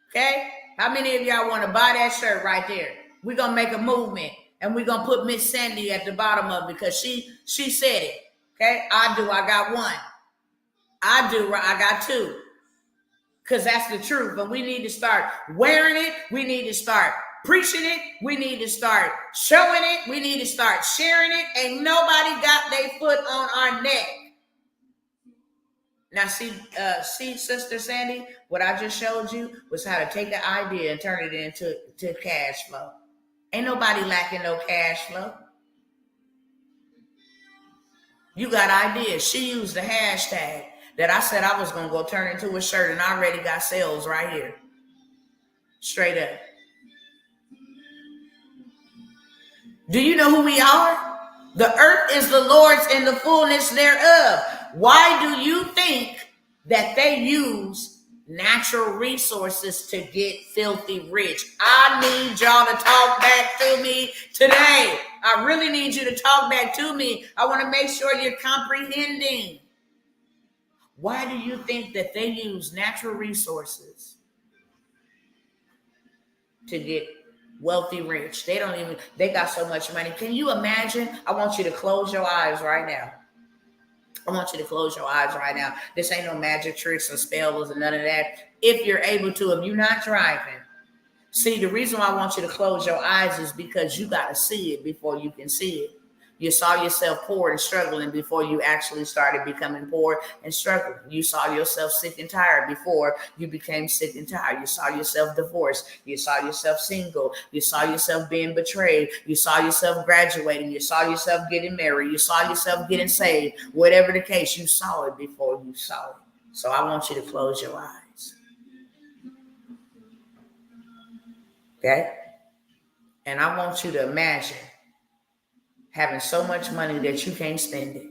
Okay? How many of y'all want to buy that shirt right there? We're going to make a movement, and we're going to put Miss Sandy at the bottom of it because she said it. Okay? I do. I got one. I do. I got two. Because that's the truth. But we need to start wearing it. We need to start preaching it. We need to start showing it. We need to start sharing it. Ain't nobody got their foot on our neck. Now, see, Sister Sandy, what I just showed you was how to take an idea and turn it into cash flow. Ain't nobody lacking no cash flow. You got ideas. She used the hashtag that I said I was going to go turn into a shirt, and I already got sales right here. Straight up. Do you know who we are? The earth is the Lord's and the fullness thereof. Why do you think that they use natural resources to get filthy rich? I need y'all to talk back to me today. I really need you to talk back to me. I want to make sure you're comprehending. Why do you think that they use natural resources to get wealthy rich? They got so much money. Can you imagine? I want you to close your eyes right now. I want you to close your eyes right now. This ain't no magic tricks or spells or none of that. If you're able to, if you're not driving. See, the reason why I want you to close your eyes is because you got to see it before you can see it. You saw yourself poor and struggling before you actually started becoming poor and struggling. You saw yourself sick and tired before you became sick and tired. You saw yourself divorced. You saw yourself single. You saw yourself being betrayed. You saw yourself graduating. You saw yourself getting married. You saw yourself getting saved. Whatever the case, you saw it before you saw it. So I want you to close your eyes. Okay? And I want you to imagine having so much money that you can't spend it.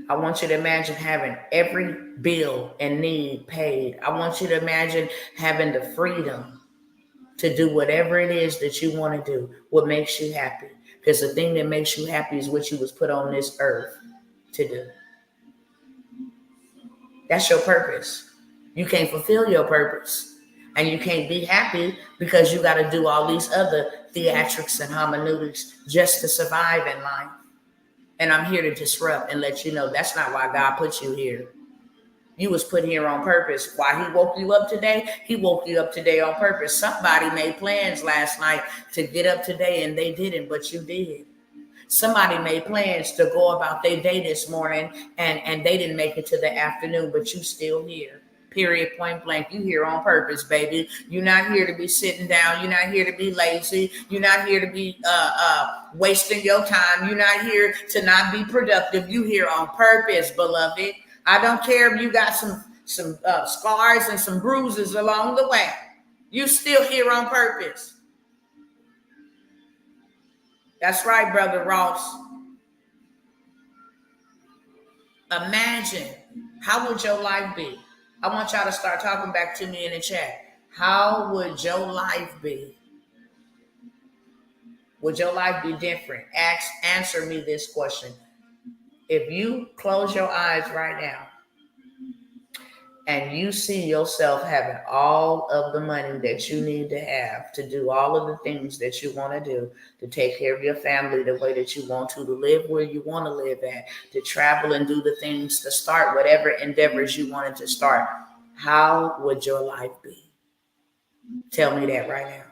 I want you to imagine having every bill and need paid. I want you to imagine having the freedom to do whatever it is that you want to do, what makes you happy. Because the thing that makes you happy is what you was put on this earth to do. That's your purpose. You can't fulfill your purpose. And you can't be happy because you got to do all these other theatrics and hermeneutics just to survive in life. And I'm here to disrupt and let you know that's not why God put you here. You was put here on purpose. Why he woke you up today? He woke you up today on purpose. Somebody made plans last night to get up today and they didn't, but you did. Somebody made plans to go about their day this morning and they didn't make it to the afternoon, but you still here. Period, point blank. You here on purpose, baby. You're not here to be sitting down. You're not here to be lazy. You're not here to be wasting your time. You're not here to not be productive. You here on purpose, beloved. I don't care if you got some scars and some bruises along the way. You still here on purpose. That's right, Brother Ross. Imagine, how would your life be? I want y'all to start talking back to me in the chat. How would your life be? Would your life be different? Answer me this question. If you close your eyes right now and you see yourself having all of the money that you need to have to do all of the things that you want to do, to take care of your family the way that you want to live where you want to live at, to travel and do the things, to start whatever endeavors you wanted to start, how would your life be? Tell me that right now.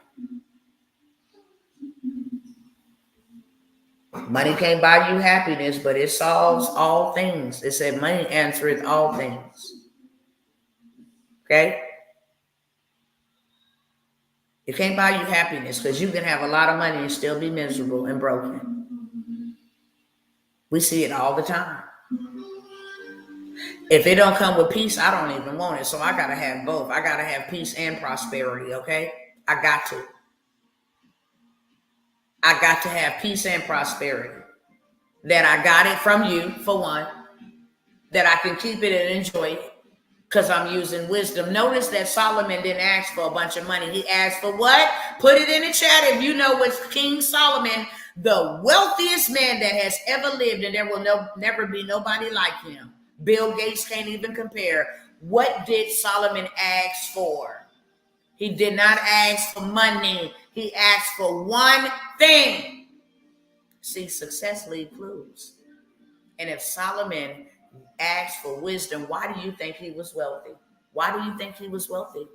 Money can't buy you happiness, but it solves all things. It said money answereth all things. Okay? It can't buy you happiness because you can have a lot of money and still be miserable and broken. We see it all the time. If it don't come with peace, I don't even want it. So I got to have both. I got to have peace and prosperity, okay? I got to. I got to have peace and prosperity. That I got it from you, for one. That I can keep it and enjoy it because I'm using wisdom. Notice that Solomon didn't ask for a bunch of money. He asked for what? Put it in the chat if you know what's King Solomon, the wealthiest man that has ever lived, and there will never be nobody like him. Bill Gates can't even compare. What did Solomon ask for? He did not ask for money. He asked for one thing. See, success leaves clues. And if Solomon asked for wisdom, why do you think he was wealthy? Why do you think he was wealthy?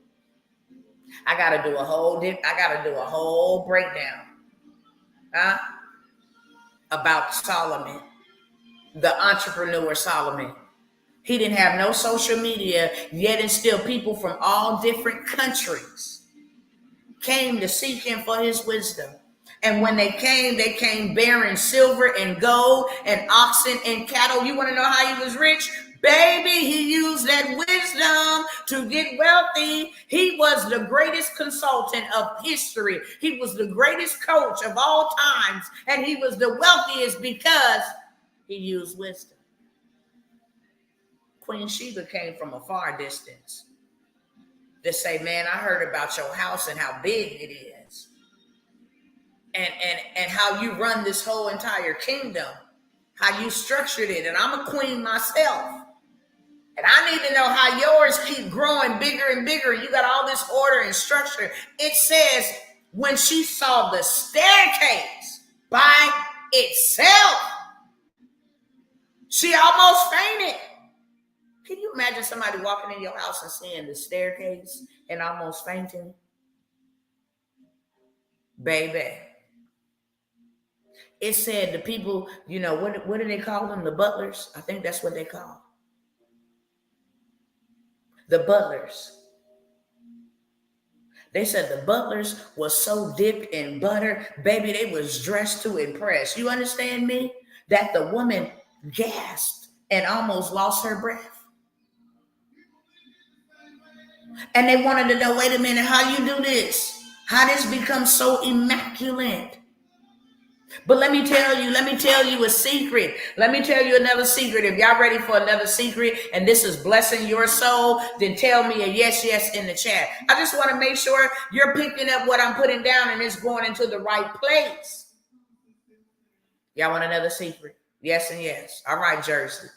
I gotta do a whole breakdown, about Solomon, the entrepreneur Solomon. He didn't have no social media, yet and still people from all different countries came to seek him for his wisdom. And when they came bearing silver and gold and oxen and cattle. You want to know how he was rich? Baby, he used that wisdom to get wealthy. He was the greatest consultant of history. He was the greatest coach of all times. And he was the wealthiest because he used wisdom. Queen Sheba came from a far distance to say, man, I heard about your house and how big it is. And how you run this whole entire kingdom, how you structured it. And I'm a queen myself. And I need to know how yours keep growing bigger and bigger. You got all this order and structure. It says when she saw the staircase by itself, she almost fainted. Can you imagine somebody walking in your house and seeing the staircase and almost fainting? Baby. It said the people, you know, what do they call them? The butlers? I think that's what they call. The butlers. They said the butlers was so dipped in butter, baby, they was dressed to impress. You understand me? That the woman gasped and almost lost her breath. And they wanted to know, wait a minute, how you do this? How this becomes so immaculate? But let me tell you a secret. Let me tell you another secret. If y'all ready for another secret and this is blessing your soul, then tell me a yes in the chat. I just want to make sure you're picking up what I'm putting down and it's going into the right place. Y'all want another secret? Yes and yes. All right, Jersey.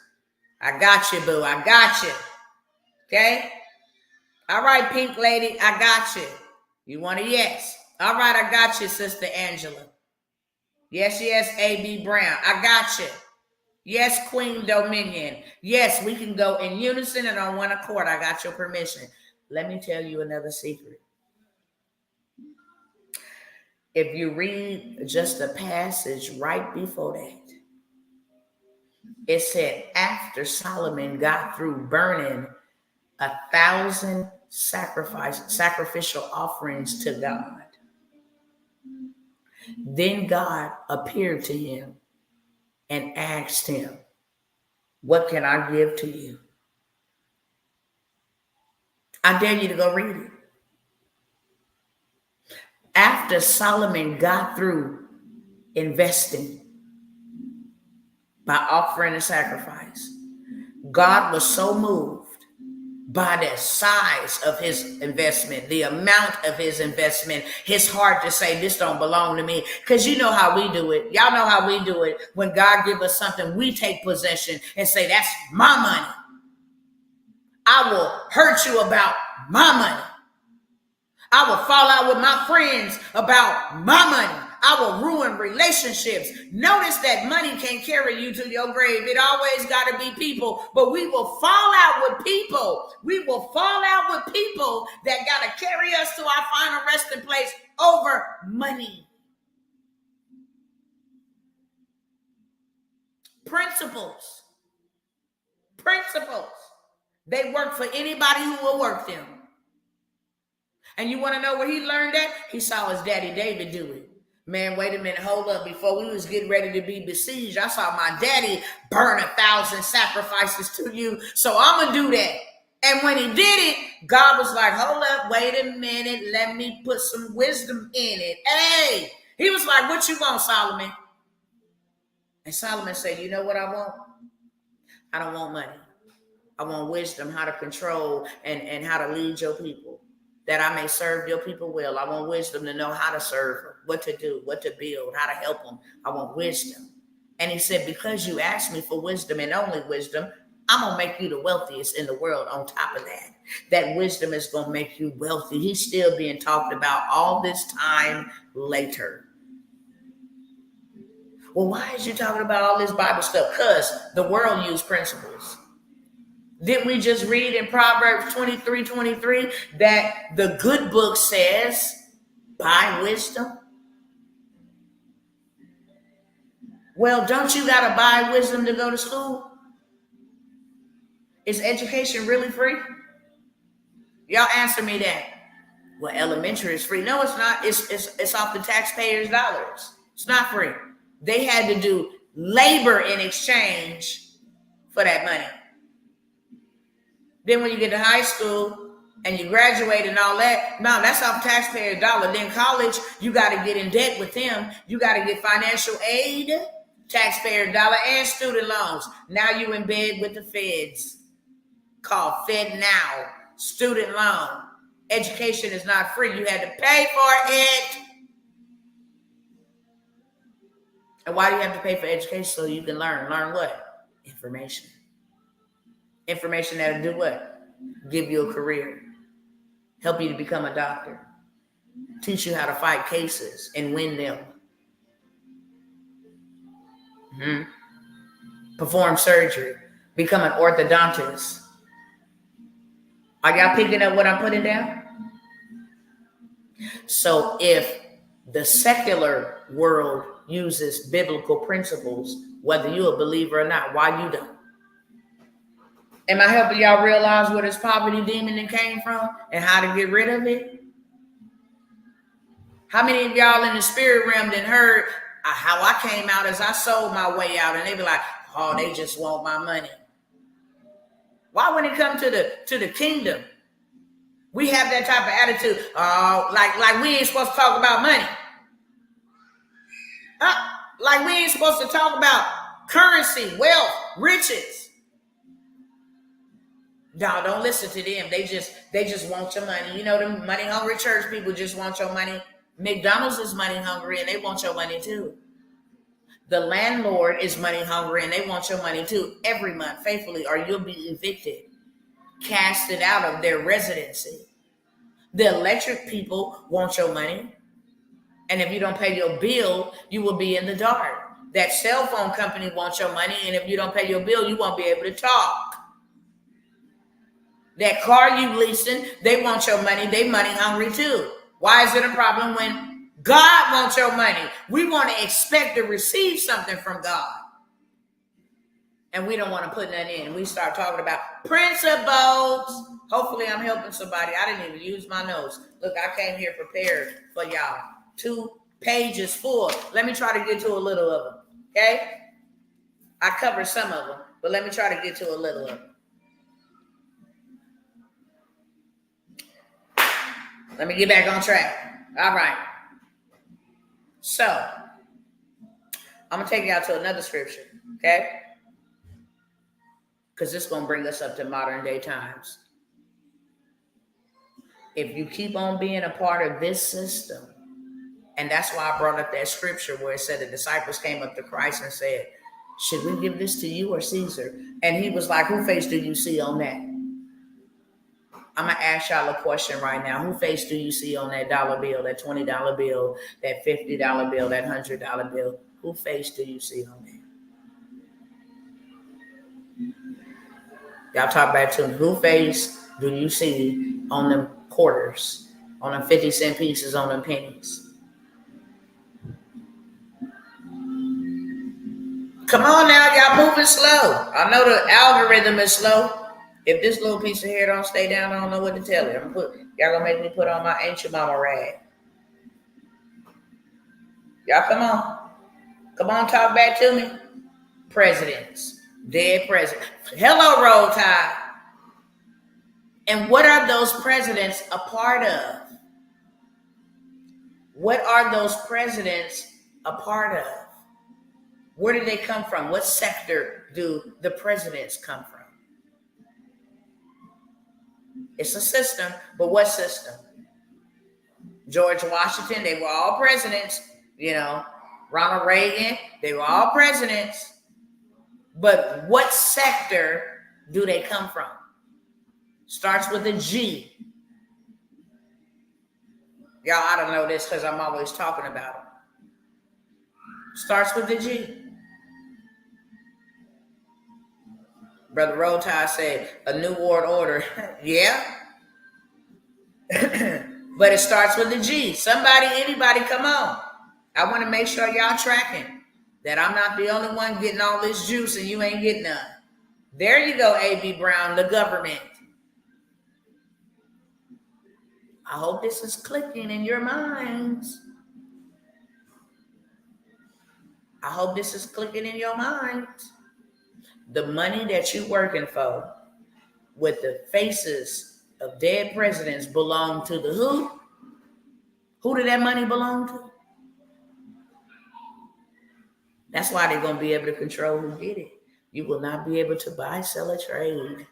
I got you, boo. I got you. Okay? All right, pink lady. I got you. You want a yes? All right, I got you, Sister Angela. Yes, A.B. Brown. I got you. Yes, Queen Dominion. Yes, we can go in unison and on one accord. I got your permission. Let me tell you another secret. If you read just a passage right before that, it said after Solomon got through burning 1,000 sacrificial offerings to God, then God appeared to him and asked him, what can I give to you? I dare you to go read it. After Solomon got through investing by offering a sacrifice, God was so moved by the size of his investment, the amount of his investment, his heart to say, this don't belong to me. Because you know how we do it. Y'all know how we do it. When God gives us something, we take possession and say, that's my money. I will hurt you about my money. I will fall out with my friends about my money. I will ruin relationships. Notice that money can't carry you to your grave. It always got to be people, but we will fall out with people. We will fall out with people that got to carry us to our final resting place over money. Principles. They work for anybody who will work them. And you want to know where he learned that? He saw his daddy David do it. Man, wait a minute, hold up. Before we was getting ready to be besieged, I saw my daddy burn 1,000 sacrifices to you, so I'm going to do that. And when he did it, God was like, hold up, wait a minute, let me put some wisdom in it. Hey, he was like, what you want, Solomon? And Solomon said, you know what I want? I don't want money. I want wisdom, how to control and how to lead your people, that I may serve your people well. I want wisdom to know how to serve them, what to do, what to build, how to help them. I want wisdom. And he said, because you asked me for wisdom and only wisdom, I'm going to make you the wealthiest in the world on top of that. That wisdom is going to make you wealthy. He's still being talked about all this time later. Well, why is you talking about all this Bible stuff? Because the world used principles. Didn't we just read in Proverbs 23:23 that the good book says, buy wisdom? Well, don't you got to buy wisdom to go to school? Is education really free? Y'all answer me that. Well, elementary is free. No, it's not. It's off the taxpayers' dollars. It's not free. They had to do labor in exchange for that money. Then when you get to high school and you graduate and all that, no, that's off taxpayer dollar. Then college, you got to get in debt with them. You got to get financial aid, taxpayer dollar, and student loans. Now you in bed with the feds, called Fed Now, student loan. Education is not free. You had to pay for it. And why do you have to pay for education? So you can learn. Learn what? Information. Information that'll do what? Give you a career. Help you to become a doctor. Teach you how to fight cases and win them. Perform surgery. Become an orthodontist. Are y'all picking up what I'm putting down? So if the secular world uses biblical principles, whether you're a believer or not, why you don't? Am I helping y'all realize where this poverty demon came from and how to get rid of it? How many of y'all in the spirit realm then heard how I came out as I sold my way out, and they be like, oh, they just want my money. Why when it come to the kingdom, we have that type of attitude? Like we ain't supposed to talk about money. Like we ain't supposed to talk about currency, wealth, riches. No, don't listen to them. They just want your money. You know, the money hungry church people just want your money. McDonald's is money hungry and they want your money too. The landlord is money hungry and they want your money too every month, faithfully, or you'll be evicted, casted out of their residency. The electric people want your money. And if you don't pay your bill, you will be in the dark. That cell phone company wants your money. And if you don't pay your bill, you won't be able to talk. That car you leasing, they want your money. They money hungry too. Why is it a problem when God wants your money? We want to expect to receive something from God. And we don't want to put nothing in. We start talking about principles. Hopefully I'm helping somebody. I didn't even use my notes. Look, I came here prepared for y'all. 2 pages full. Let me try to get to a little of them. Okay? I covered some of them, but let me try to get to a little of them. Let me get back on track. All right. So, I'm going to take you out to another scripture, okay? Because this is going to bring us up to modern day times. If you keep on being a part of this system, and that's why I brought up that scripture where it said the disciples came up to Christ and said, should we give this to you or Caesar? And he was like, whose face do you see on that? I'm going to ask y'all a question right now. Who face do you see on that dollar bill, that $20 bill, that $50 bill, that $100 bill? Who face do you see on that? Y'all talk back to me. Who face do you see on them quarters, on them 50-cent pieces, on them pennies? Come on now, y'all moving slow. I know the algorithm is slow. If this little piece of hair don't stay down, I don't know what to tell you. Y'all gonna make me put on my ancient mama rag. Y'all come on. Come on, talk back to me. Presidents. Dead presidents. Hello, Roll Tide. And what are those presidents a part of? What are those presidents a part of? Where do they come from? What sector do the presidents come from? It's a system, but what system? George Washington, they were all presidents. You know, Ronald Reagan, they were all presidents. But what sector do they come from? Starts with a G. Y'all, I don't know this because I'm always talking about them. Starts with a G. Brother Roll Tide said, a new world order. Yeah. But it starts with a G. Somebody, anybody, come on. I want to make sure y'all tracking that I'm not the only one getting all this juice and you ain't getting none. There you go, A.B. Brown, the government. I hope this is clicking in your minds. I hope this is clicking in your minds. The money that you're working for with the faces of dead presidents belong to the who? Who did that money belong to? That's why they're going to be able to control who get it. You will not be able to buy, sell, or trade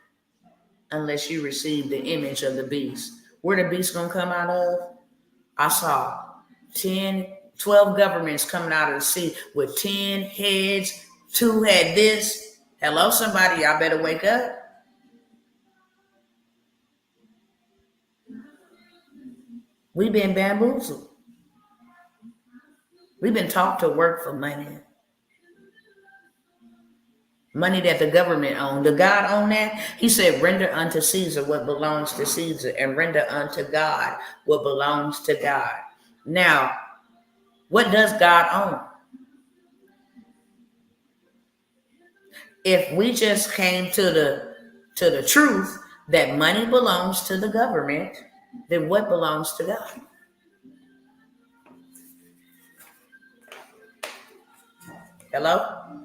unless you receive the image of the beast. Where the beast going to come out of? I saw 12 governments coming out of the sea with 10 heads. 2 had this. Hello, somebody, y'all better wake up. We've been bamboozled. We've been taught to work for money. Money that the government owned. Did God own that? He said, render unto Caesar what belongs to Caesar and render unto God what belongs to God. Now, what does God own? If we just came to the truth that money belongs to the government, then what belongs to God? Hello?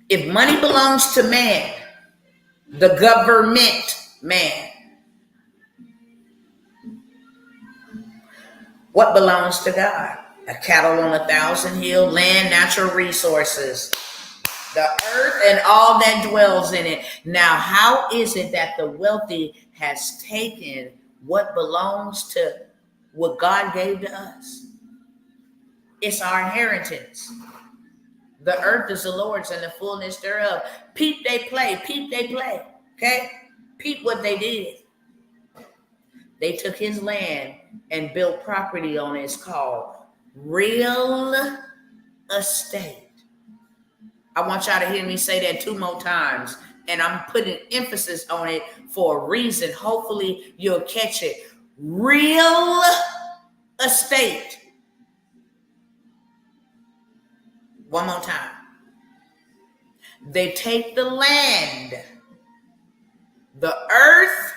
If money belongs to man, the government man, what belongs to God? A cattle on 1,000 hill, land, natural resources, the earth and all that dwells in it. Now, how is it that the wealthy has taken what belongs to what God gave to us? It's our inheritance. The earth is the Lord's and the fullness thereof. Peep they play, okay? Peep what they did. They took his land and built property on it. It's called real estate. I want y'all to hear me say that 2 more times, and I'm putting emphasis on it for a reason. Hopefully you'll catch it. Real estate. One more time. They take the land. The earth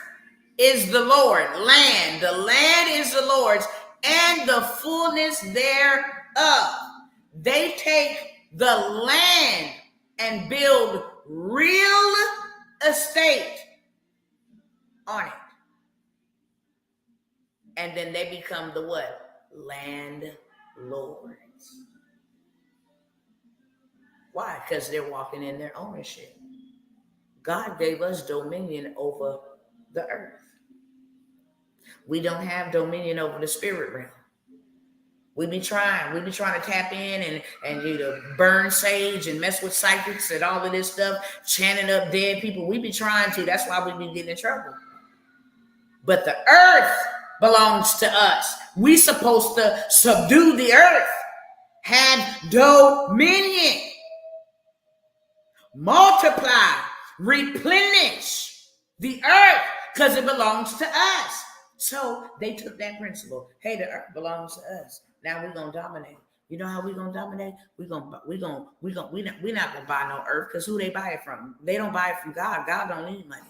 is the Lord. Land. The land is the Lord's and the fullness thereof. They take the land and build real estate on it. And then they become the what? Landlords. Why? Because they're walking in their ownership. God gave us dominion over the earth. We don't have dominion over the spirit realm. We be trying to tap in and burn sage and mess with psychics and all of this stuff, chanting up dead people. We be trying to. That's why we be getting in trouble. But the earth belongs to us. We supposed to subdue the earth, have dominion, multiply, replenish the earth, because it belongs to us. So they took that principle. Hey, the earth belongs to us. Now we're gonna dominate. You know how we're gonna dominate? We're not gonna buy no earth, because who they buy it from? They don't buy it from God. God don't need money.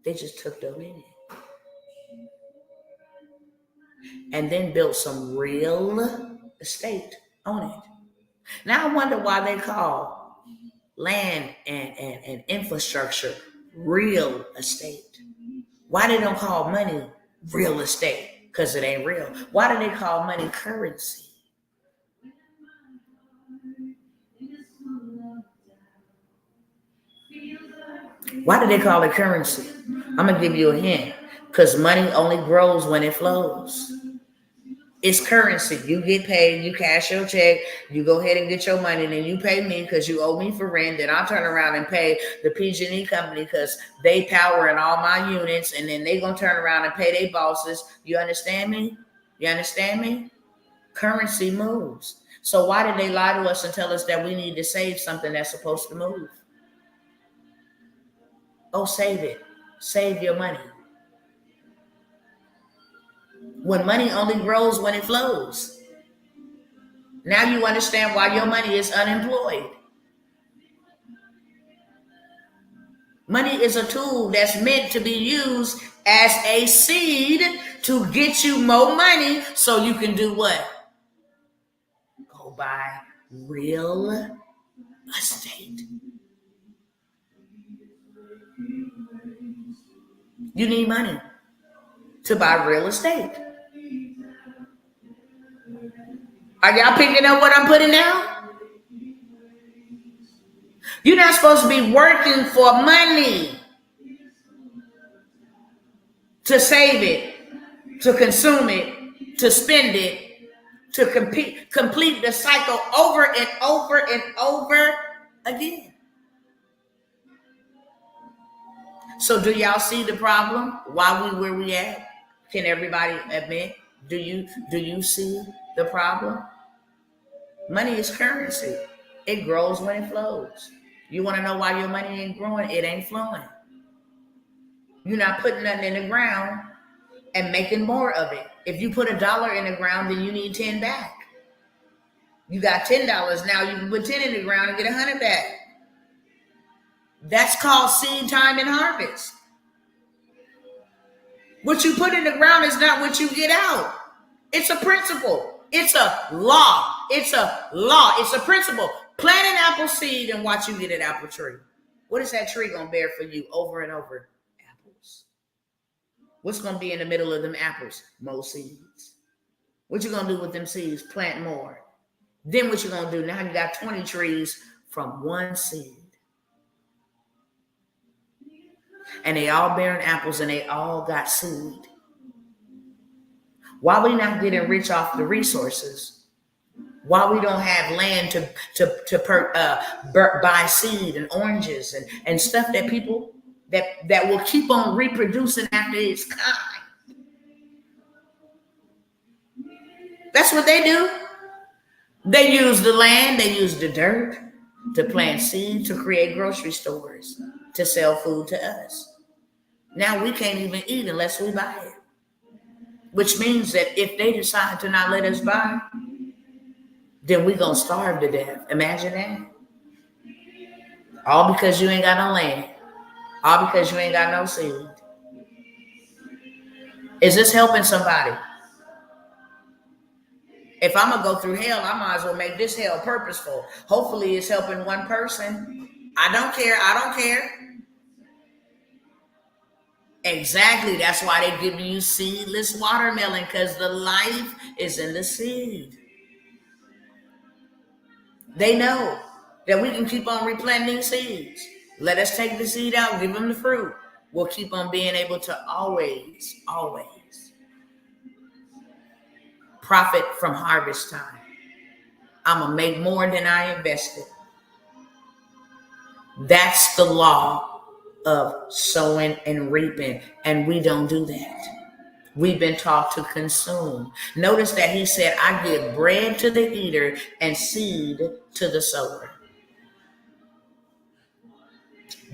They just took dominion. And then built some real estate on it. Now I wonder why they call land and infrastructure real estate. Why they don't call money real estate? Because it ain't real. Why do they call money currency? Why do they call it currency? I'm going to give you a hint. Because money only grows when it flows. It's currency. You get paid, you cash your check, you go ahead and get your money, then you pay me because you owe me for rent. Then I'll turn around and pay the PG&E company because they power in all my units, and then they gonna turn around and pay their bosses. You understand me? You understand me? Currency moves. So why did they lie to us and tell us that we need to save something that's supposed to move? Oh, save it. Save your money. When money only grows when it flows. Now you understand why your money is unemployed. Money is a tool that's meant to be used as a seed to get you more money so you can do what? Go buy real estate. You need money to buy real estate. Are y'all picking up what I'm putting down? You're not supposed to be working for money to save it, to consume it, to spend it, to complete the cycle over and over and over again. So do y'all see the problem? Why we where we at? Can everybody admit? Do you see the problem? Money is currency. It grows when it flows. You want to know why your money ain't growing? It ain't flowing. You're not putting nothing in the ground and making more of it. If you put $1 in the ground, then you need 10 back. You got $10 now. You can put 10 in the ground and get 100 back. That's called seed time and harvest. What you put in the ground is not what you get out. It's a principle. It's a law. It's a law. It's a principle. Plant an apple seed and watch you get an apple tree. What is that tree going to bear for you over and over? Apples. What's going to be in the middle of them apples? More seeds. What you going to do with them seeds? Plant more. Then what you going to do? Now you got 20 trees from one seed. And they all bearing apples and they all got seed. Why we not getting rich off the resources? Why we don't have land to buy seed and oranges and stuff that people that will keep on reproducing after its kind? That's what they do. They use the land, they use the dirt to plant seed, to create grocery stores, to sell food to us. Now we can't even eat unless we buy it. Which means that if they decide to not let us buy, then we're going to starve to death. Imagine that. All because you ain't got no land. All because you ain't got no seed. Is this helping somebody? If I'm going to go through hell, I might as well make this hell purposeful. Hopefully it's helping one person. I don't care. I don't care. Exactly. That's why they give you seedless watermelon, because the life is in the seed. They know that we can keep on replanting seeds. Let us take the seed out, give them the fruit. We'll keep on being able to always profit from harvest time. I'm going to make more than I invested. That's the law of sowing and reaping, and we don't do that. We've been taught to consume. Notice that he said, I give bread to the eater and seed to the sower.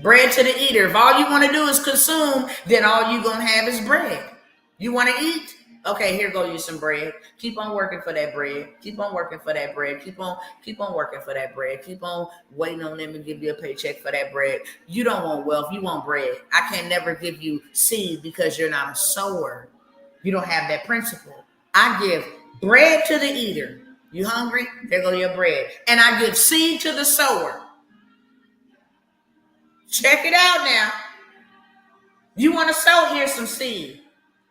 Bread to the eater. If all you want to do is consume, then all you're going to have is bread. You want to eat? Okay, here go you some bread. Keep on working for that bread. Keep on working for that bread. Keep on working for that bread. Keep on waiting on them to give you a paycheck for that bread. You don't want wealth. You want bread. I can never give you seed because you're not a sower. You don't have that principle. I give bread to the eater. You hungry? There go your bread. And I give seed to the sower. Check it out now. You want to sow? Here's some seed.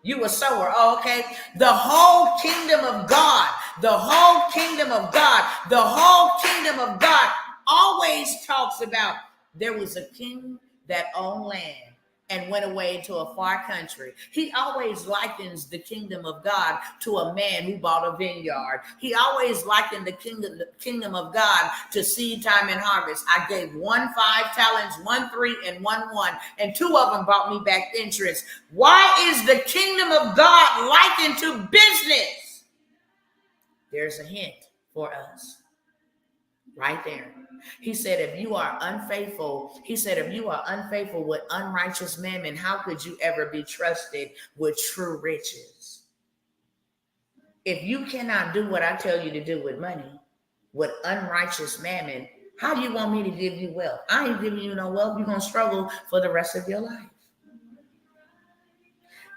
You a sower. Oh, okay. The whole kingdom of God, the whole kingdom of God, the whole kingdom of God always talks about there was a king that owned land and went away to a far country. He always likens the kingdom of God to a man who bought a vineyard. He always likened the kingdom of God to seed time and harvest. I gave 1 5 talents, 1 3, and 1 1, and 2 of them brought me back interest. Why is the kingdom of God likened to business? There's a hint for us right there. He said, if you are unfaithful with unrighteous mammon, how could you ever be trusted with true riches? If you cannot do what I tell you to do with money, with unrighteous mammon, how do you want me to give you wealth? I ain't giving you no wealth. You're going to struggle for the rest of your life.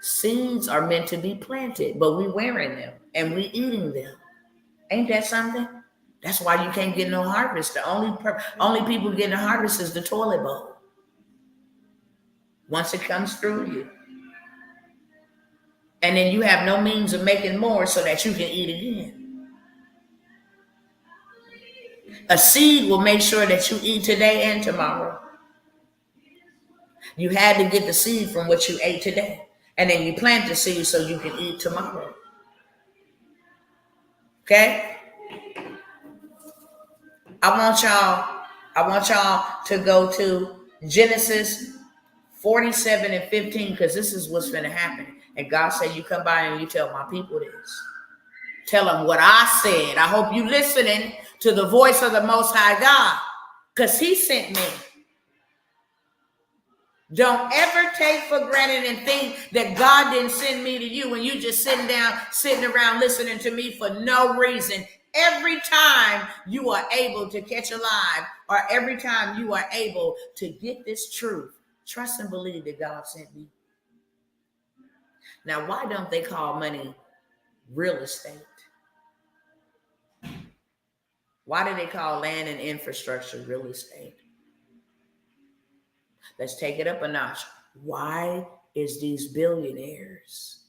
Seeds are meant to be planted, but we wearing them and we eating them. Ain't that something? That's why you can't get no harvest. The only people getting a harvest is the toilet bowl. Once it comes through you. And then you have no means of making more so that you can eat again. A seed will make sure that you eat today and tomorrow. You had to get the seed from what you ate today. And then you plant the seed so you can eat tomorrow. Okay? I want y'all to go to Genesis 47 and 15, because this is what's going to happen. And God said, you come by and you tell my people this. Tell them what I said. I hope you listening to the voice of the Most High God, because he sent me. Don't ever take for granted and think that God didn't send me to you and you just sitting around listening to me for no reason. Every time you are able to catch a live, or every time you are able to get this truth, trust and believe that God sent me. Now, why don't they call money real estate? Why do they call land and infrastructure real estate? Let's take it up a notch. Why is these billionaires?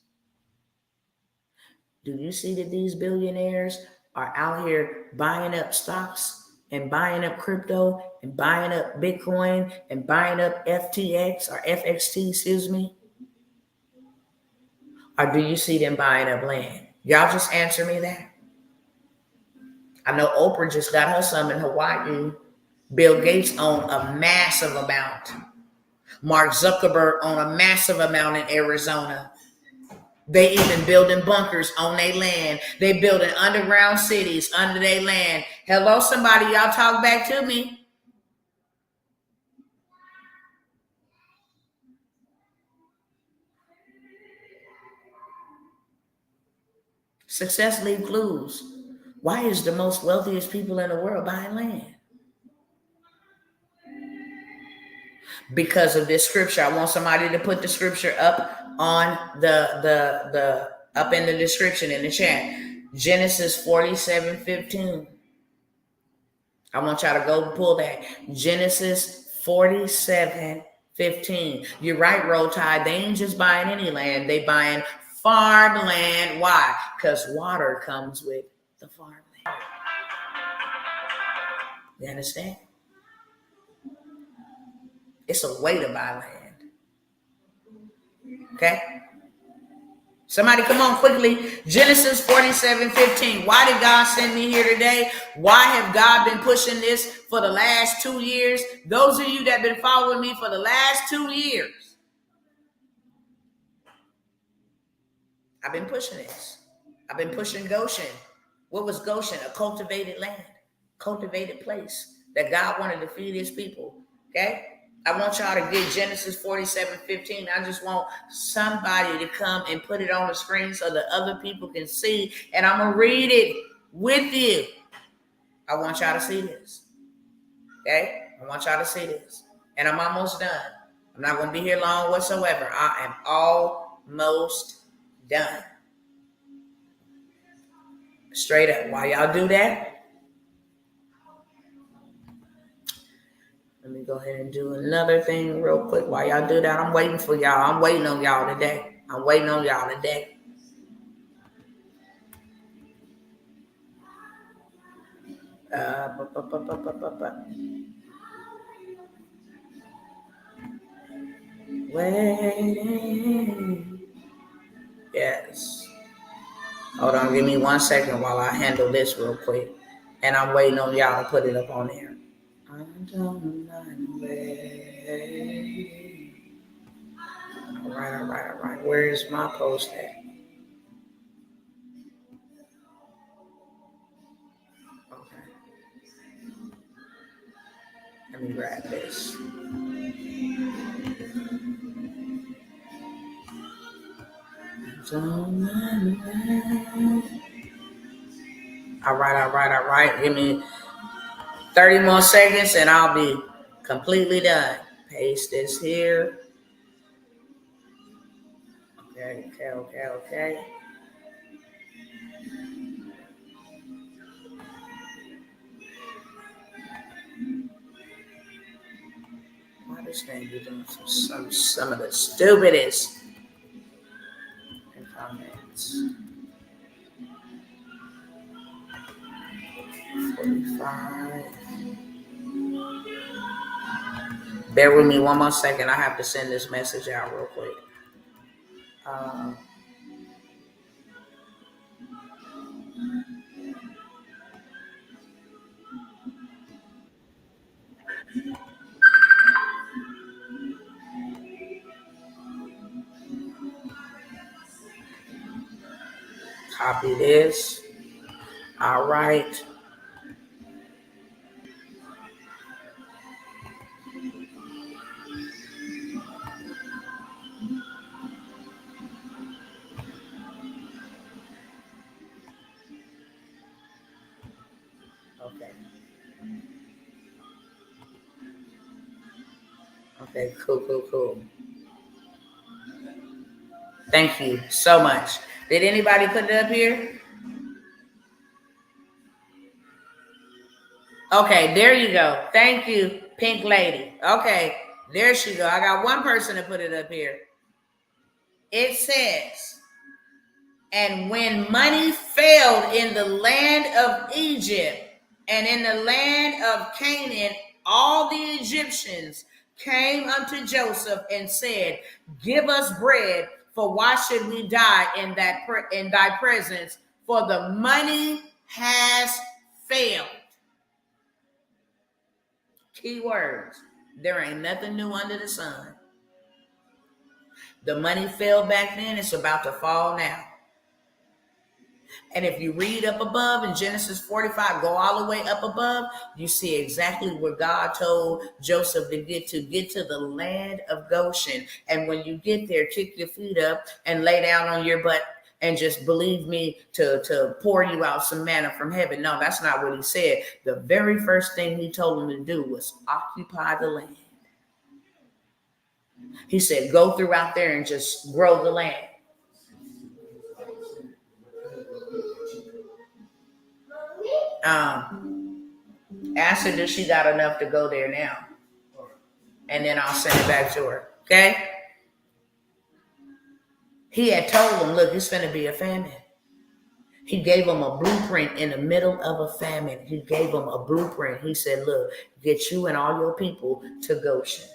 Do you see that these billionaires are out here buying up stocks and buying up crypto and buying up Bitcoin and buying up FTX or FXT, excuse me? Or do you see them buying up land? Y'all just answer me that. I know Oprah just got her some in Hawaii. Bill Gates owned a massive amount. Mark Zuckerberg owned a massive amount in Arizona. They even building bunkers on their land. They building underground cities under their land. Hello, somebody, y'all talk back to me. Success leaves clues. Why is the most wealthiest people in the world buying land? Because of this scripture. I want somebody to put the scripture up on the up in the description in the chat. Genesis 47:15. I want y'all to go pull that. Genesis 47:15. You're right, Roll Tide. They ain't just buying any land. They buying farmland. Why? Because water comes with the farmland. You understand? It's a way to buy land. Okay? Somebody come on quickly. Genesis 47:15. Why did God send me here today? Why have God been pushing this for the last 2 years? Those of you that have been following me for the last 2 years, I've been pushing this. I've been pushing Goshen. What was Goshen? A cultivated land, cultivated place that God wanted to feed his people. Okay? I want y'all to get Genesis 47:15. I just want somebody to come and put it on the screen so that other people can see. And I'm going to read it with you. I want y'all to see this. Okay? I want y'all to see this. And I'm almost done. I'm not going to be here long whatsoever. I am almost done. Straight up. While y'all do that, let me go ahead and do another thing real quick. While y'all do that, I'm waiting for y'all. I'm waiting on y'all today. I'm waiting on y'all today. Waiting. Yes. Hold on, give me 1 second while I handle this real quick. And I'm waiting on y'all to put it up on there. I don't mind waiting. All right. Where's my post at? Okay. Let me grab this. All right. Give me 30 more seconds and I'll be completely done. Paste this here. Okay. Why this thing be doing some of the stupidest comments? 45. Bear with me 1 more second. I have to send this message out real quick. Copy this. All right. Okay, cool. Thank you so much. Did anybody put it up here? Okay, there you go. Thank you, Pink Lady. Okay, there she go. I got one person to put it up here. It says, and when money failed in the land of Egypt and in the land of Canaan, all the Egyptians came unto Joseph and said, give us bread, for why should we die in thy presence? For the money has failed. Key words. There ain't nothing new under the sun. The money fell back then. It's about to fall now. And if you read up above in Genesis 45, go all the way up above, you see exactly where God told Joseph to get to the land of Goshen. And when you get there, kick your feet up and lay down on your butt and just believe me to pour you out some manna from heaven. No, that's not what he said. The very first thing he told him to do was occupy the land. He said, go throughout there and just grow the land. Ask her if she got enough to go there now. And then I'll send it back to her. Okay? He had told them, look, it's going to be a famine. He gave them a blueprint in the middle of a famine. He gave them a blueprint. He said, look, get you and all your people to Goshen.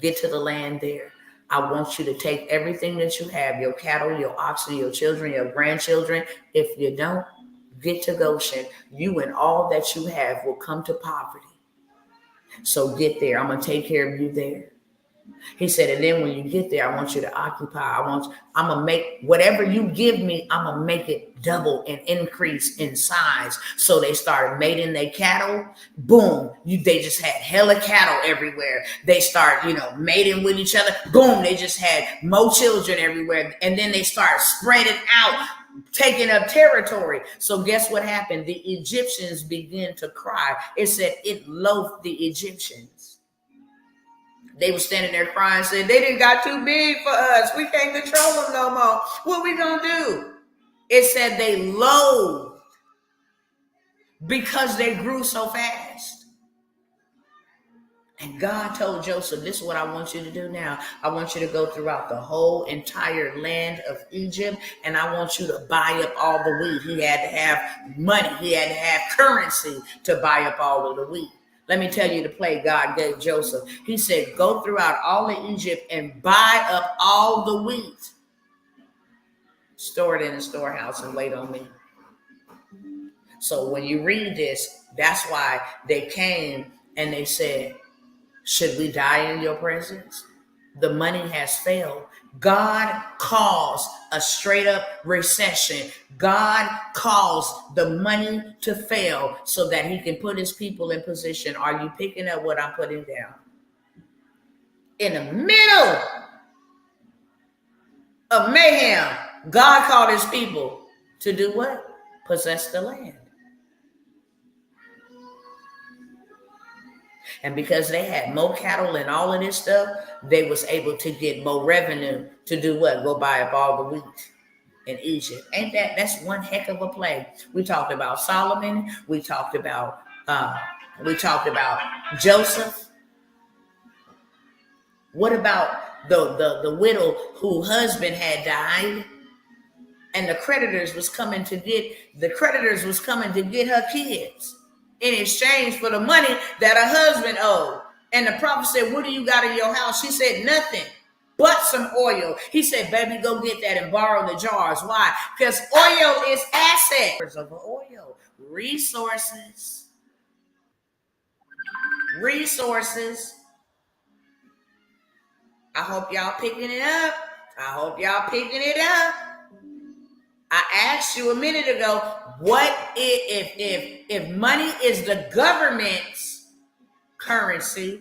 Get to the land there. I want you to take everything that you have, your cattle, your oxen, your children, your grandchildren. If you don't, get to Goshen. You and all that you have will come to poverty. So get there. I'm going to take care of you there. He said, and then when you get there, I want you to occupy. I'm going to make whatever you give me, I'm going to make it double and increase in size. So they started mating their cattle. Boom. They just had hella cattle everywhere. They start, mating with each other. Boom. They just had more children everywhere. And then they start spreading out, taking up territory. So guess what happened? The Egyptians began to cry. It said it loathed the Egyptians. They were standing there crying, saying, they done got too big for us. We can't control them no more. What we gonna do? It said they loathed because they grew so fast. And God told Joseph, this is what I want you to do now. I want you to go throughout the whole entire land of Egypt, and I want you to buy up all the wheat. He had to have money. He had to have currency to buy up all of the wheat. Let me tell you the play God gave Joseph. He said, go throughout all of Egypt and buy up all the wheat. Store it in a storehouse and wait on me. So when you read this, that's why they came and they said, should we die in your presence? The money has failed. God caused a straight up recession. God caused the money to fail so that he can put his people in position. Are you picking up what I'm putting down? In the middle of mayhem, God called his people to do what? Possess the land. And because they had more cattle and all of this stuff, they was able to get more revenue to do what? Go buy up all the wheat in Egypt. That's one heck of a play. We talked about Solomon. We talked about Joseph. What about the widow whose husband had died, and the creditors was coming to get her kids in exchange for the money that her husband owed. And the prophet said, what do you got in your house? She said, nothing but some oil. He said, baby, go get that and borrow the jars. Why? Because oil is assets of oil. Resources. I hope y'all picking it up. I asked you a minute ago, what if money is the government's currency,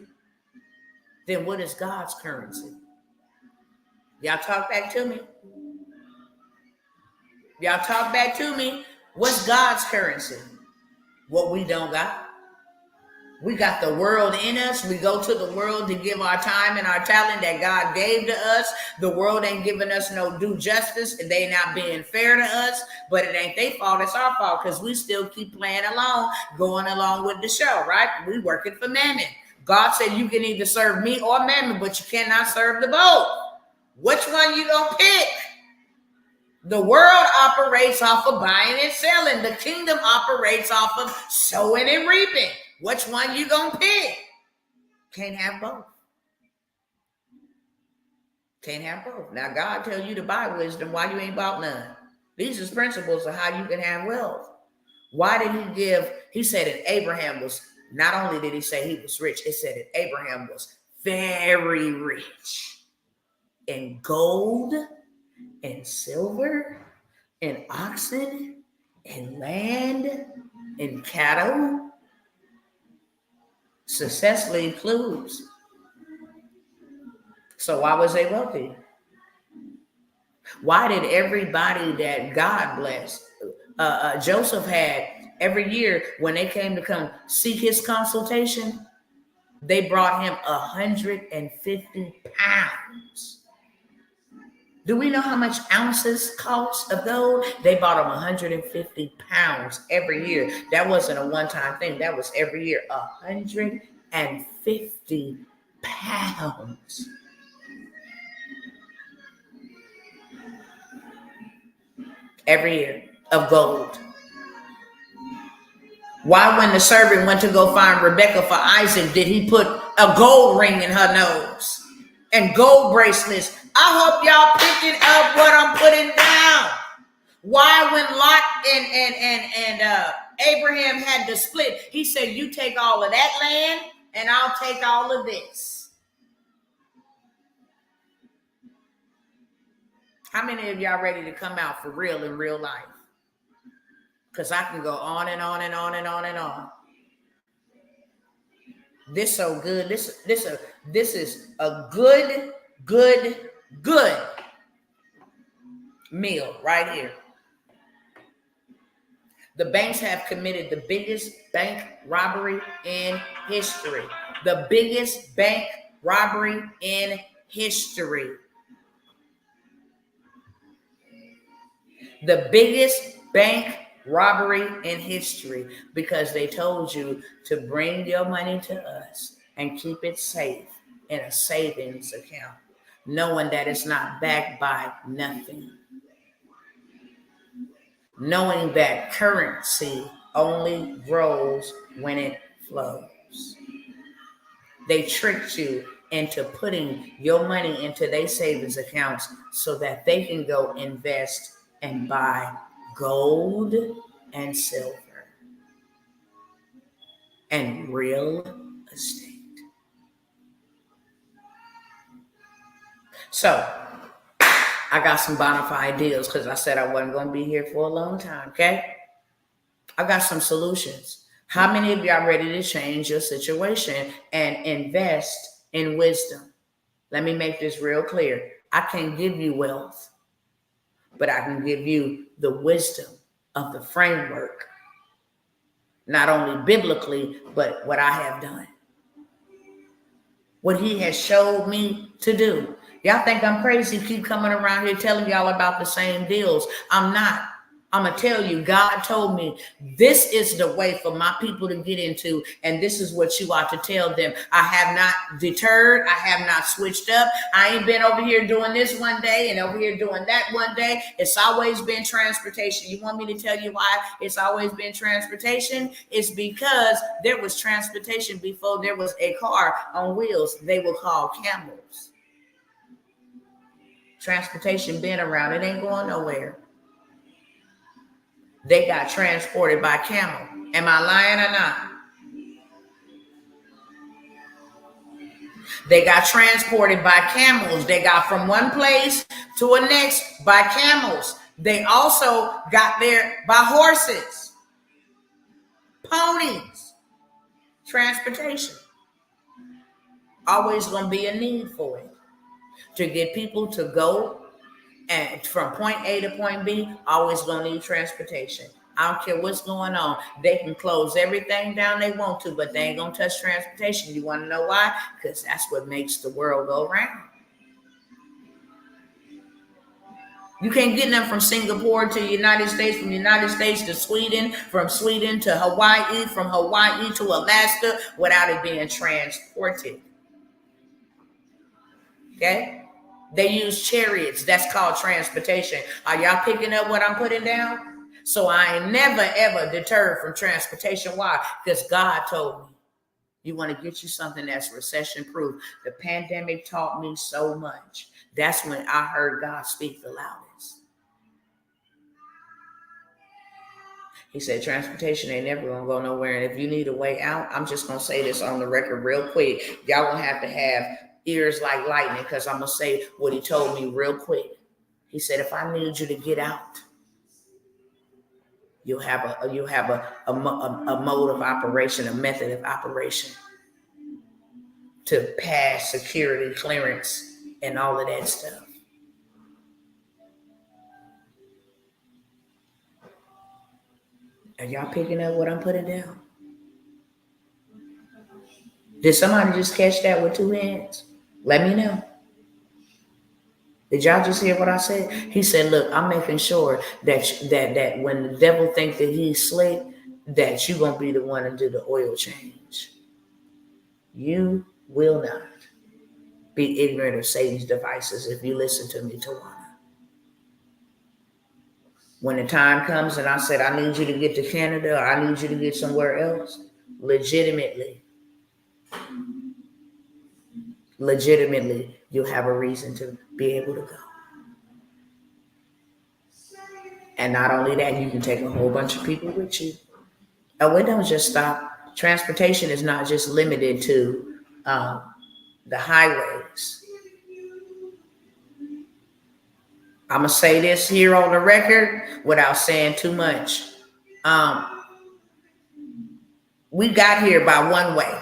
then what is God's currency? Y'all talk back to me. What's God's currency? What we don't got. We got the world in us. We go to the world to give our time and our talent that God gave to us. The world ain't giving us no due justice, and they not being fair to us. But it ain't their fault. It's our fault because we still keep playing along, going along with the show, right? We working for mammon. God said you can either serve me or mammon, but you cannot serve the both. Which one you gonna pick? The world operates off of buying and selling. The kingdom operates off of sowing and reaping. Which one you gonna pick? Can't have both. Now God tells you to buy wisdom. Why you ain't bought none? These is principles of how you can have wealth. Why did he give? He said that Abraham was, not only did he say he was rich, it said that Abraham was very rich in gold and silver and oxen and land and cattle. Successfully includes. So why was they wealthy? Why did everybody that God blessed, Joseph had every year when they came to come seek his consultation, they brought him 150 pounds. Do we know how much ounces cost of gold? They bought him 150 pounds every year. That wasn't a one-time thing. That was every year, 150 pounds. Every year of gold. Why, when the servant went to go find Rebecca for Isaac, did he put a gold ring in her nose? and gold bracelets. I hope y'all picking up what I'm putting down. Why, when Lot and Abraham had to split, he said, you take all of that land and I'll take all of this. How many of y'all ready to come out for real in real life? Because I can go on and on and on and on and on. This so good. This is a good meal right here. The banks have committed the biggest bank robbery in history. The biggest bank robbery in history. The biggest bank robbery in history, because they told you to bring your money to us and keep it safe in a savings account, knowing that it's not backed by nothing. Knowing that currency only grows when it flows. They tricked you into putting your money into their savings accounts so that they can go invest and buy gold and silver and real estate. So I got some bona fide deals because I said I wasn't going to be here for a long time, okay? I got some solutions. How many of y'all ready to change your situation and invest in wisdom? Let me make this real clear. I can't give you wealth, but I can give you the wisdom of the framework, not only biblically, but what I have done. What he has showed me to do. Y'all think I'm crazy, keep coming around here telling y'all about the same deals. I'm not. I'm going to tell you, God told me this is the way for my people to get into, and this is what you ought to tell them. I have not deterred. I have not switched up. I ain't been over here doing this one day and over here doing that one day. It's always been transportation. You want me to tell you why it's always been transportation? It's because there was transportation before there was a car on wheels. They were called camels. Transportation been around. It ain't going nowhere. They got transported by camel. Am I lying or not? They got transported by camels. They got from one place to a next by camels. They also got there by horses, ponies. Transportation. Always going to be a need for it. To get people to go and from point A to point B, always going to need transportation. I don't care what's going on. They can close everything down they want to, but they ain't going to touch transportation. You want to know why? Because that's what makes the world go round. You can't get them from Singapore to the United States, from the United States to Sweden, from Sweden to Hawaii, from Hawaii to Alaska without it being transported. Okay? They use chariots. That's called transportation. Are y'all picking up what I'm putting down? So I ain't never, ever deterred from transportation. Why? Because God told me, you want to get you something that's recession proof. The pandemic taught me so much. That's when I heard God speak the loudest. He said, transportation ain't never going to go nowhere. And if you need a way out, I'm just going to say this on the record real quick. Y'all going to have ears like lightning, because I'm going to say what he told me real quick. He said, if I need you to get out, you'll have a mode of operation, a method of operation to pass security clearance and all of that stuff. Are y'all picking up what I'm putting down? Did somebody just catch that with two hands? Let me know. Did y'all just hear what I said? He said, look, I'm making sure that when the devil thinks that he's slick, that you're going to be the one to do the oil change. You will not be ignorant of Satan's devices if you listen to me, Tawana. When the time comes and I said, I need you to get to Canada, or I need you to get somewhere else, legitimately, you'll have a reason to be able to go. And not only that, you can take a whole bunch of people with you. Oh, it don't just stop. Transportation is not just limited to the highways. I'm going to say this here on the record without saying too much. We got here by one way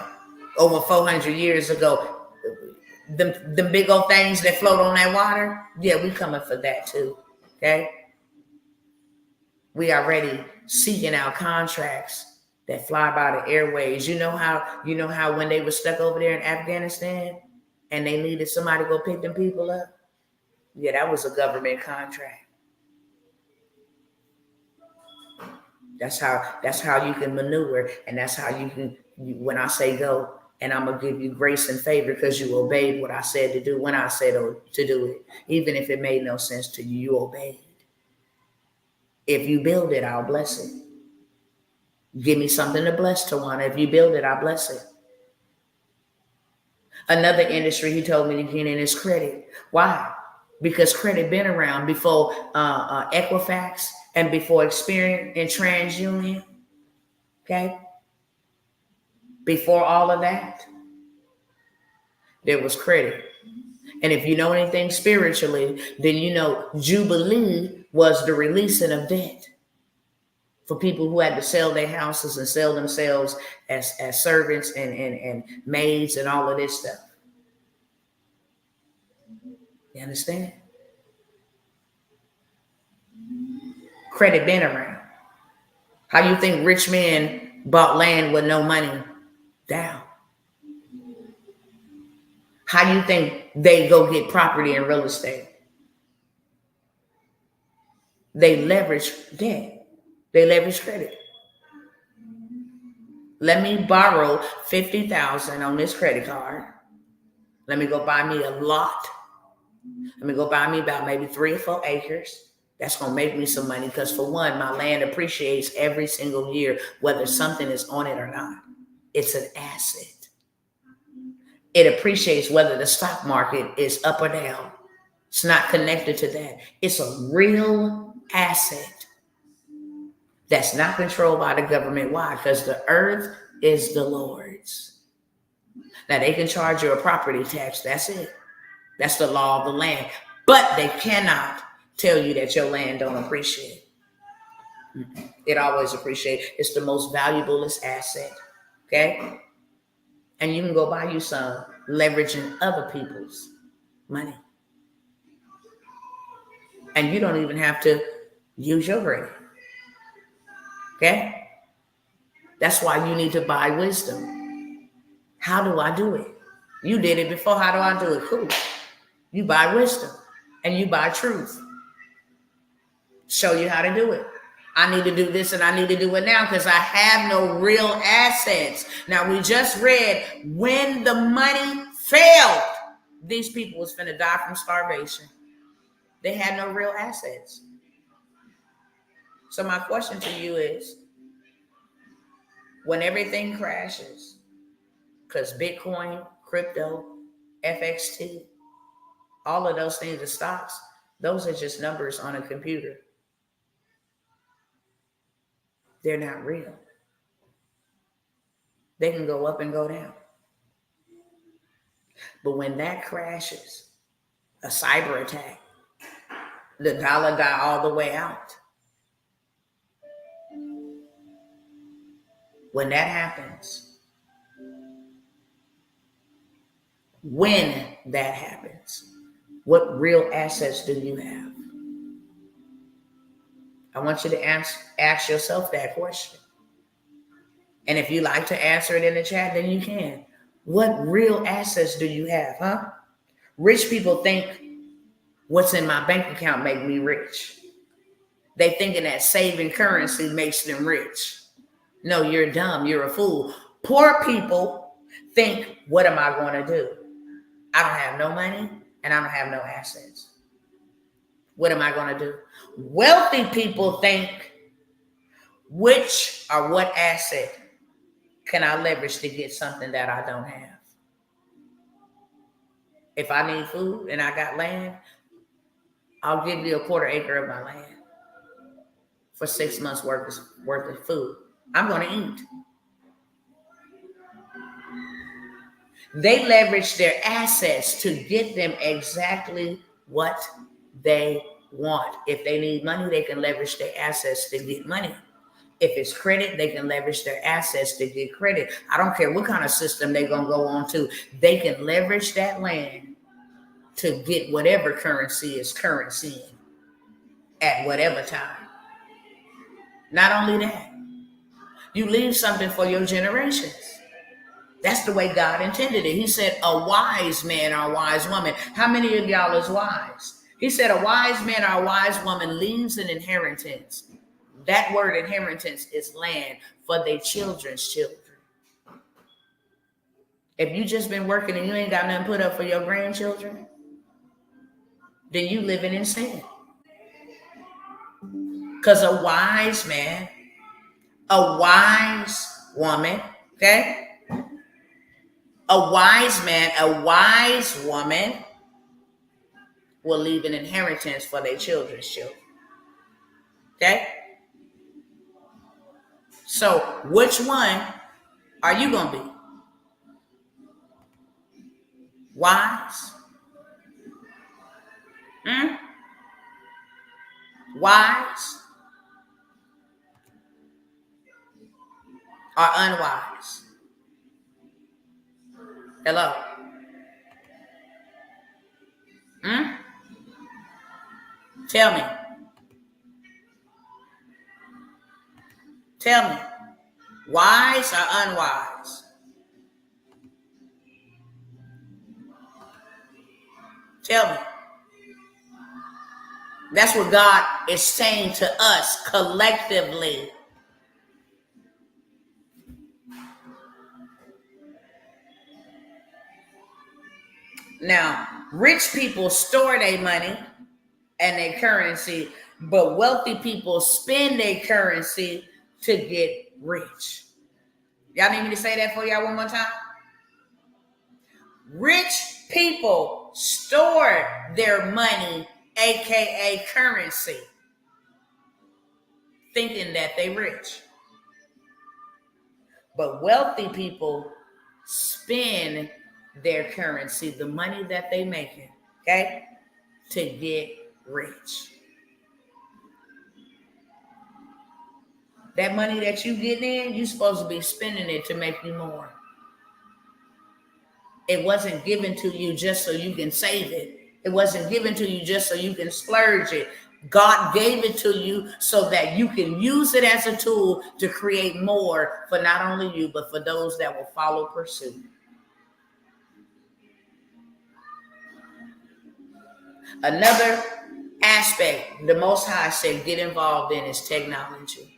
over 400 years ago. The big old things that float on that water, yeah, we coming for that too, okay? We already seeking out contracts that fly by the airways. You know how when they were stuck over there in Afghanistan and they needed somebody to go pick them people up? Yeah, that was a government contract. That's how you can maneuver, and that's how you can. When I say go, and I'm gonna give you grace and favor because you obeyed what I said to do when I said to do it, even if it made no sense to you. You obeyed. If you build it, I'll bless it. Give me something to bless, Tawana. If you build it, I'll bless it. Another industry he told me to get in is credit. Why? Because credit been around before Equifax and before Experian and TransUnion. Okay? Before all of that, there was credit. And if you know anything spiritually, then you know Jubilee was the releasing of debt for people who had to sell their houses and sell themselves as servants and maids and all of this stuff. You understand? Credit been around. How you think rich men bought land with no money down? How you think they go get property and real estate? They leverage debt. They leverage credit. Let me borrow $50,000 on this credit card. Let me go buy me a lot. Let me go buy me about maybe 3 or 4 acres. That's going to make me some money because, for one, my land appreciates every single year, whether something is on it or not. It's an asset. It appreciates whether the stock market is up or down. It's not connected to that. It's a real asset that's not controlled by the government. Why? Because the earth is the Lord's. Now, they can charge you a property tax. That's it. That's the law of the land. But they cannot tell you that your land don't appreciate. It always appreciates. It's the most valuablest asset. Okay? And you can go buy you some leveraging other people's money. And you don't even have to use your credit. Okay? That's why you need to buy wisdom. How do I do it? You did it before. How do I do it? Cool. You buy wisdom and you buy truth. Show you how to do it. I need to do this and I need to do it now because I have no real assets. Now, we just read when the money failed, these people was finna die from starvation. They had no real assets. So my question to you is, when everything crashes, because Bitcoin, crypto, FXT, all of those things are stocks, those are just numbers on a computer. They're not real. They can go up and go down. But when that crashes, a cyber attack, the dollar die all the way out. When that happens, what real assets do you have? I want you to ask yourself that question. And if you like to answer it in the chat, then you can. What real assets do you have, huh? Rich people think what's in my bank account make me rich. They thinking that saving currency makes them rich. No, you're dumb. You're a fool. Poor people think, what am I going to do? I don't have no money and I don't have no assets. What am I going to do? Wealthy people think, which or what asset can I leverage to get something that I don't have? If I need food and I got land, I'll give you a quarter acre of my land for 6 months worth of food. I'm going to eat. They leverage their assets to get them exactly what they want. If they need money, they can leverage their assets to get money. If it's credit, they can leverage their assets to get credit. I don't care what kind of system they're going to go on to. They can leverage that land to get whatever currency is currency at whatever time. Not only that, you leave something for your generations. That's the way God intended it. He said a wise man or a wise woman. How many of y'all is wise? He said a wise man or a wise woman leaves an inheritance. That word inheritance is land for their children's children. If you just been working and you ain't got nothing put up for your grandchildren, then you living in sin. Because a wise man, a wise woman, okay? A wise man, a wise woman will leave an inheritance for their children's children. Okay? So, which one are you going to be? Wise? Wise? Or unwise? Hello? Tell me. Tell me. Wise or unwise? Tell me. That's what God is saying to us collectively. Now, rich people store their money and their currency, but wealthy people spend their currency to get rich. Y'all need me to say that for y'all one more time? Rich people store their money, aka currency, thinking that they rich. But wealthy people spend their currency, the money that they making, okay, to get rich. That money that you getting in, you're supposed to be spending it to make you more. It wasn't given to you just so you can save it. It wasn't given to you just so you can splurge it. God gave it to you so that you can use it as a tool to create more for not only you, but for those that will follow pursuit. Another aspect the Most High said get involved in is technology.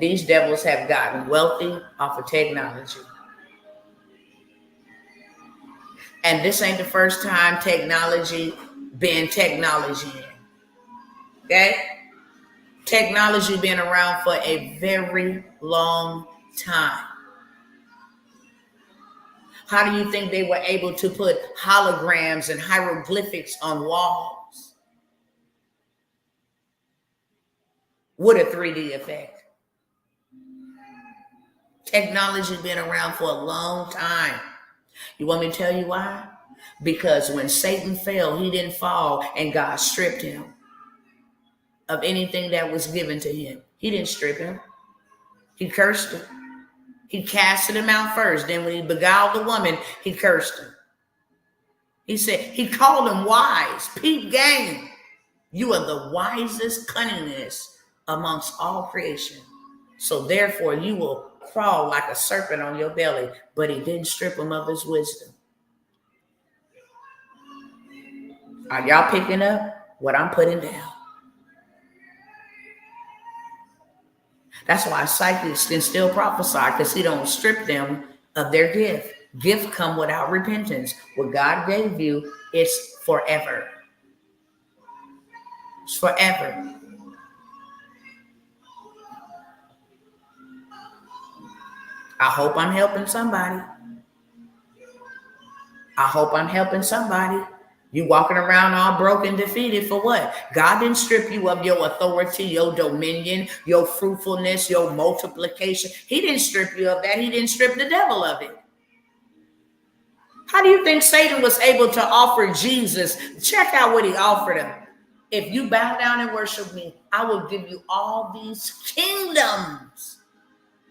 These devils have gotten wealthy off of technology. And this ain't the first time technology been technology. Okay? Technology been around for a very long time. How do you think they were able to put holograms and hieroglyphics on walls with a 3D effect? Technology been around for a long time. You want me to tell you why? Because when Satan fell, he didn't fall and God stripped him of anything that was given to him. He didn't strip him. He cursed him. He casted him out first. Then when he beguiled the woman, he cursed him. He said, he called him wise. Peep game. You are the wisest cunningness amongst all creation. So therefore you will crawl like a serpent on your belly. But he didn't strip him of his wisdom. Are y'all picking up what I'm putting down? That's why psychics can still prophesy, because he don't strip them of their gift. Gift come without repentance. What God gave you is forever. It's forever. I hope I'm helping somebody. I hope I'm helping somebody. You walking around all broken, defeated for what? God didn't strip you of your authority, your dominion, your fruitfulness, your multiplication. He didn't strip you of that. He didn't strip the devil of it. How do you think Satan was able to offer Jesus? Check out what he offered him. If you bow down and worship me, I will give you all these kingdoms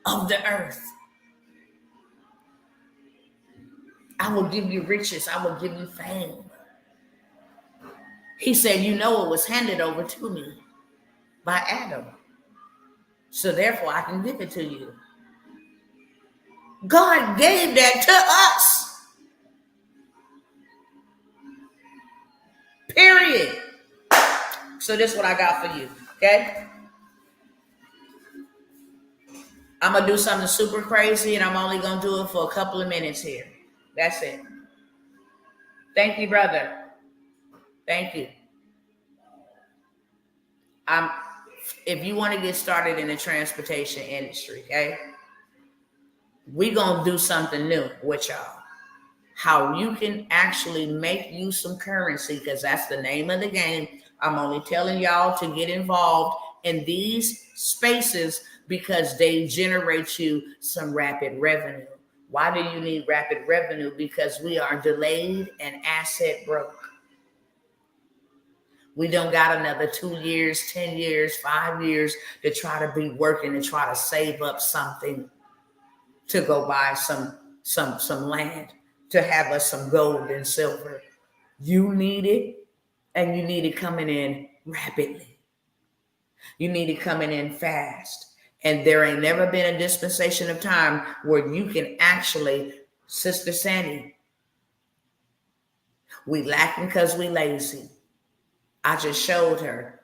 of the earth. I will give you riches. I will give you fame. He said, you know, it was handed over to me by Adam. So therefore, I can give it to you. God gave that to us. Period. So this is what I got for you, okay? I'm going to do something super crazy, and I'm only going to do it for a couple of minutes here. That's it. Thank you, brother. Thank you. If you want to get started in the transportation industry, okay, we're going to do something new with y'all. How you can actually make you some currency, because that's the name of the game. I'm only telling y'all to get involved in these spaces because they generate you some rapid revenue. Why do you need rapid revenue? Because we are delayed and asset broke. We don't got another 2 years, 10 years, 5 years to try to be working and try to save up something to go buy some land, to have us some gold and silver. You need it, and you need it coming in rapidly. You need it coming in fast. And there ain't never been a dispensation of time where you can actually, Sister Sandy, we lacking because we lazy. I just showed her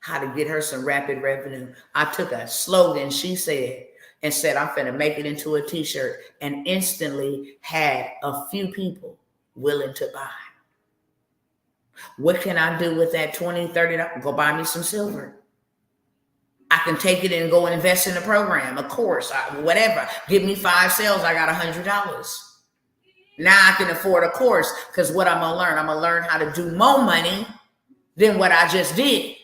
how to get her some rapid revenue. I took a slogan she said and said, I'm finna make it into a t-shirt, and instantly had a few people willing to buy. What can I do with that $20, $30? Go buy me some silver. I can take it and go invest in a program, a course, whatever. Give me 5 sales, I got $100. Now I can afford a course, because what I'm gonna learn how to do more money than what I just did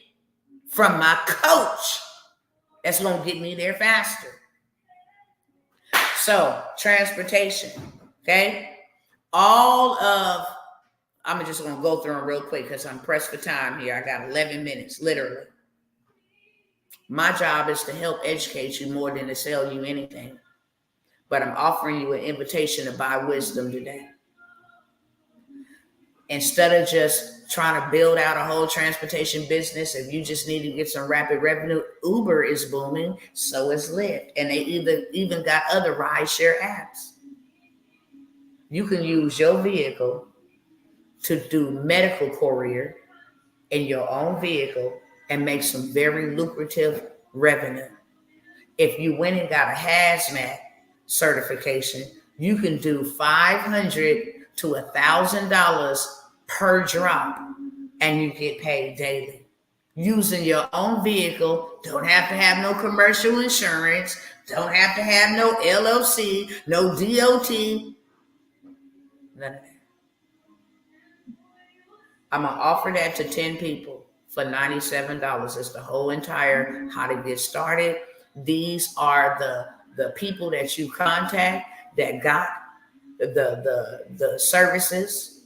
from my coach. That's gonna get me there faster. So transportation, okay? I'm just gonna go through them real quick because I'm pressed for time here. I got 11 minutes, literally. My job is to help educate you more than to sell you anything. But I'm offering you an invitation to buy wisdom today. Instead of just trying to build out a whole transportation business, if you just need to get some rapid revenue, Uber is booming, so is Lyft. And they even got other rideshare apps. You can use your vehicle to do medical courier in your own vehicle and make some very lucrative revenue. If you went and got a hazmat certification, you can do $500 to $1,000 per drop, and you get paid daily. Using your own vehicle, don't have to have no commercial insurance, don't have to have no LLC, no DOT, none of that. I'm gonna offer that to 10 people for $97. It's the whole entire how to get started. These are the people that you contact that got the services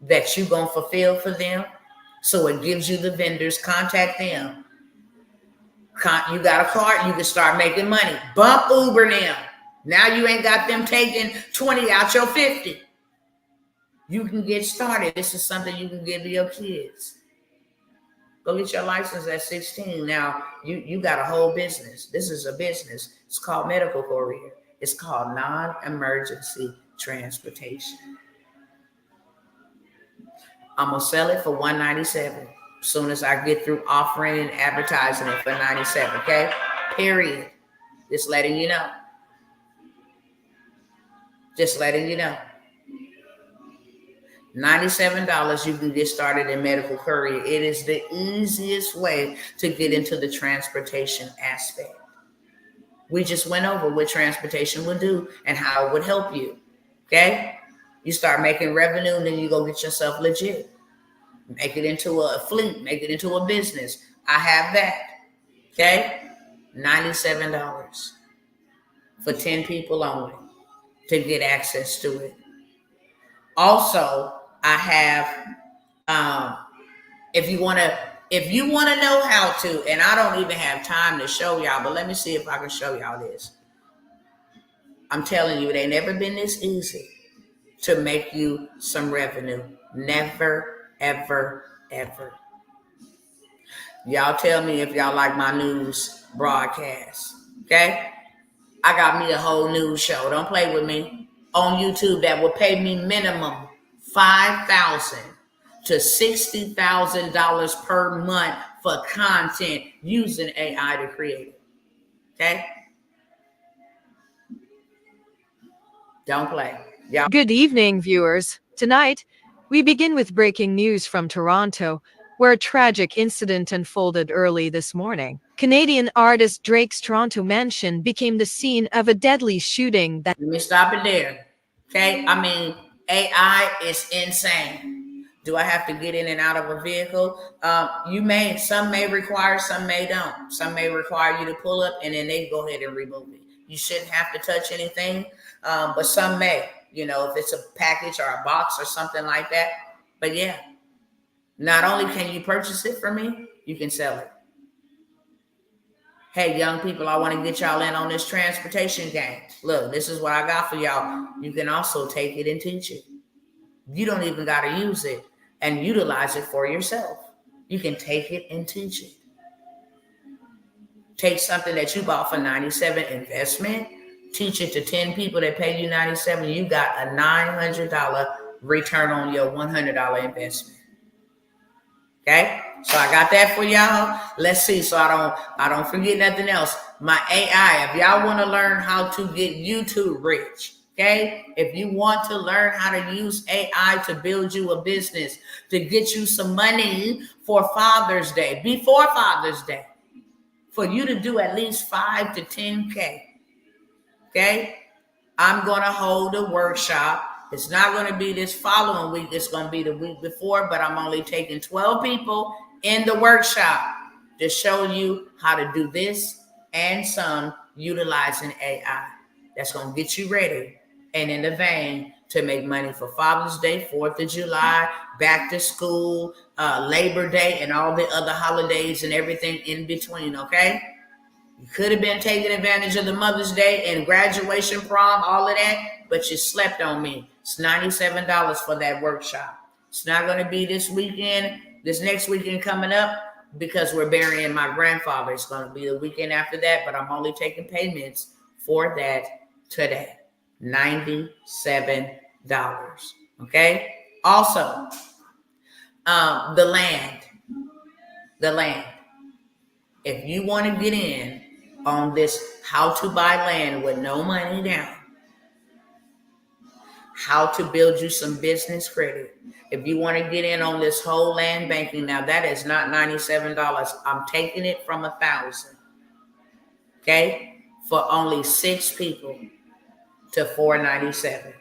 that you gonna fulfill for them. So it gives you the vendors, contact them. You got a card, you can start making money. Bump Uber now. Now you ain't got them taking 20 out your 50. You can get started. This is something you can give to your kids. Go get your license at 16. Now you got a whole business. This is a business. It's called medical courier. It's called non-emergency transportation. I'm gonna sell it for $197 as soon as I get through offering and advertising it for $97. Okay, period. Just letting you know. Just letting you know. $97, you can get started in medical courier. It is the easiest way to get into the transportation aspect. We just went over what transportation would do and how it would help you. Okay? You start making revenue, and then you go get yourself legit. Make it into a fleet. Make it into a business. I have that. Okay? $97 for 10 people only to get access to it. Also, I have, if you want to know how to, and I don't even have time to show y'all, but let me see if I can show y'all this. I'm telling you, it ain't never been this easy to make you some revenue. Never, ever, ever. Y'all tell me if y'all like my news broadcast. Okay? I got me a whole news show. Don't play with me. On YouTube that will pay me minimum $5,000 to $60,000 per month for content using AI to create it. Okay? Don't play. Y'all. Good evening, viewers. Tonight, we begin with breaking news from Toronto, where a tragic incident unfolded early this morning. Canadian artist Drake's Toronto mansion became the scene of a deadly shooting that... Let me stop it there. Okay? I mean, AI is insane. Do I have to get in and out of a vehicle? Some may require, some may don't. Some may require you to pull up and then they go ahead and remove it. You shouldn't have to touch anything, but some may, if it's a package or a box or something like that. But yeah, not only can you purchase it from me, you can sell it. Hey, young people, I want to get y'all in on this transportation game. Look, this is what I got for y'all. You can also take it and teach it. You don't even got to use it and utilize it for yourself. You can take it and teach it. Take something that you bought for $97 investment, teach it to 10 people that pay you $97. You got a $900 return on your $100 investment. Okay, so I got that for y'all. Let's see, so I don't forget nothing else. My AI, if y'all want to learn how to get YouTube rich, okay, if you want to learn how to use AI to build you a business, to get you some money for Father's Day, before Father's Day, for you to do at least 5 to 10K, okay, I'm going to hold a workshop. It's not going to be this following week. It's going to be the week before, but I'm only taking 12 people in the workshop to show you how to do this and some utilizing AI. That's going to get you ready and in the vein to make money for Father's Day, 4th of July, back to school, Labor Day, and all the other holidays and everything in between, okay? You could have been taking advantage of the Mother's Day and graduation, prom, all of that, but you slept on me. It's $97 for that workshop. It's not going to be this weekend, this next weekend coming up, because we're burying my grandfather. It's going to be the weekend after that, but I'm only taking payments for that today. $97. Okay? Also, the land. If you want to get in on this how to buy land with no money down, how to build you some business credit, if you want to get in on this whole land banking, now that is not $97. I'm taking it from $1,000, okay, for only 6 people to $497.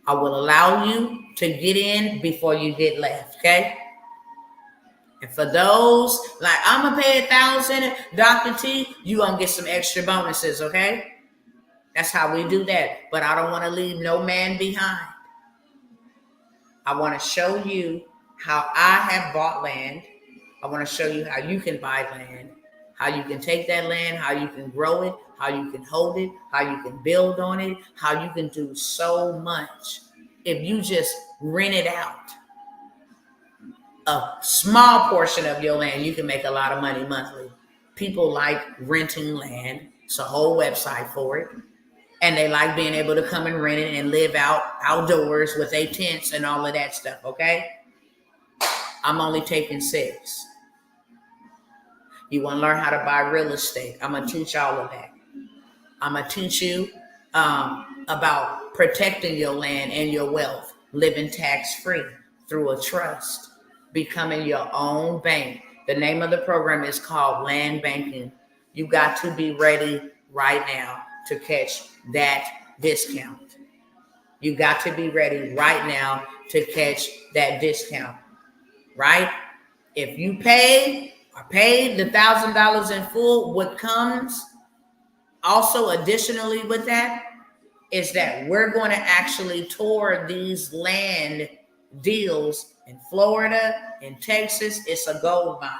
I will allow you to get in before you get left, okay? And for those, like, I'm going to pay $1,000, Dr. T, you're going to get some extra bonuses, okay? That's how we do that. But I don't want to leave no man behind. I want to show you how I have bought land. I want to show you how you can buy land, how you can take that land, how you can grow it, how you can hold it, how you can build on it, how you can do so much. If you just rent it out, a small portion of your land, you can make a lot of money monthly. People like renting land. It's a whole website for it. And they like being able to come and rent it and live outdoors with their tents and all of that stuff, okay? I'm only taking 6. You want to learn how to buy real estate? I'm going to teach all of that. I'm going to teach you about protecting your land and your wealth, living tax-free through a trust, becoming your own bank. The name of the program is called Land Banking. You got to be ready right now to catch that discount. You got to be ready right now to catch that discount, right? If you paid the $1,000 in full, what comes also additionally with that is that we're going to actually tour these land deals in Florida, in Texas. It's a gold mine.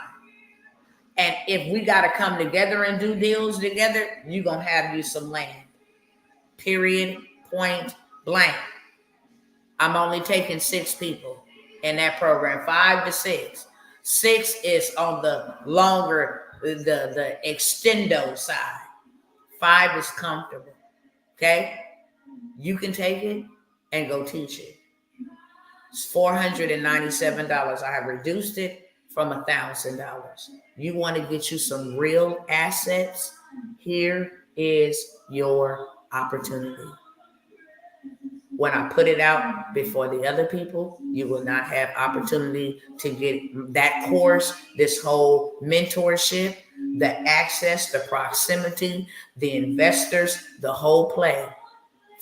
And if we got to come together and do deals together, you're going to have you some land. Period, point blank. I'm only taking 6 people in that program, 5 to 6. 6 is on the longer, the extendo side. 5 is comfortable. Okay? You can take it and go teach it. It's $497. I have reduced it from $1,000. You want to get you some real assets? Here is your opportunity. When I put it out before the other people, you will not have opportunity to get that course, this whole mentorship, the access, the proximity, the investors, the whole play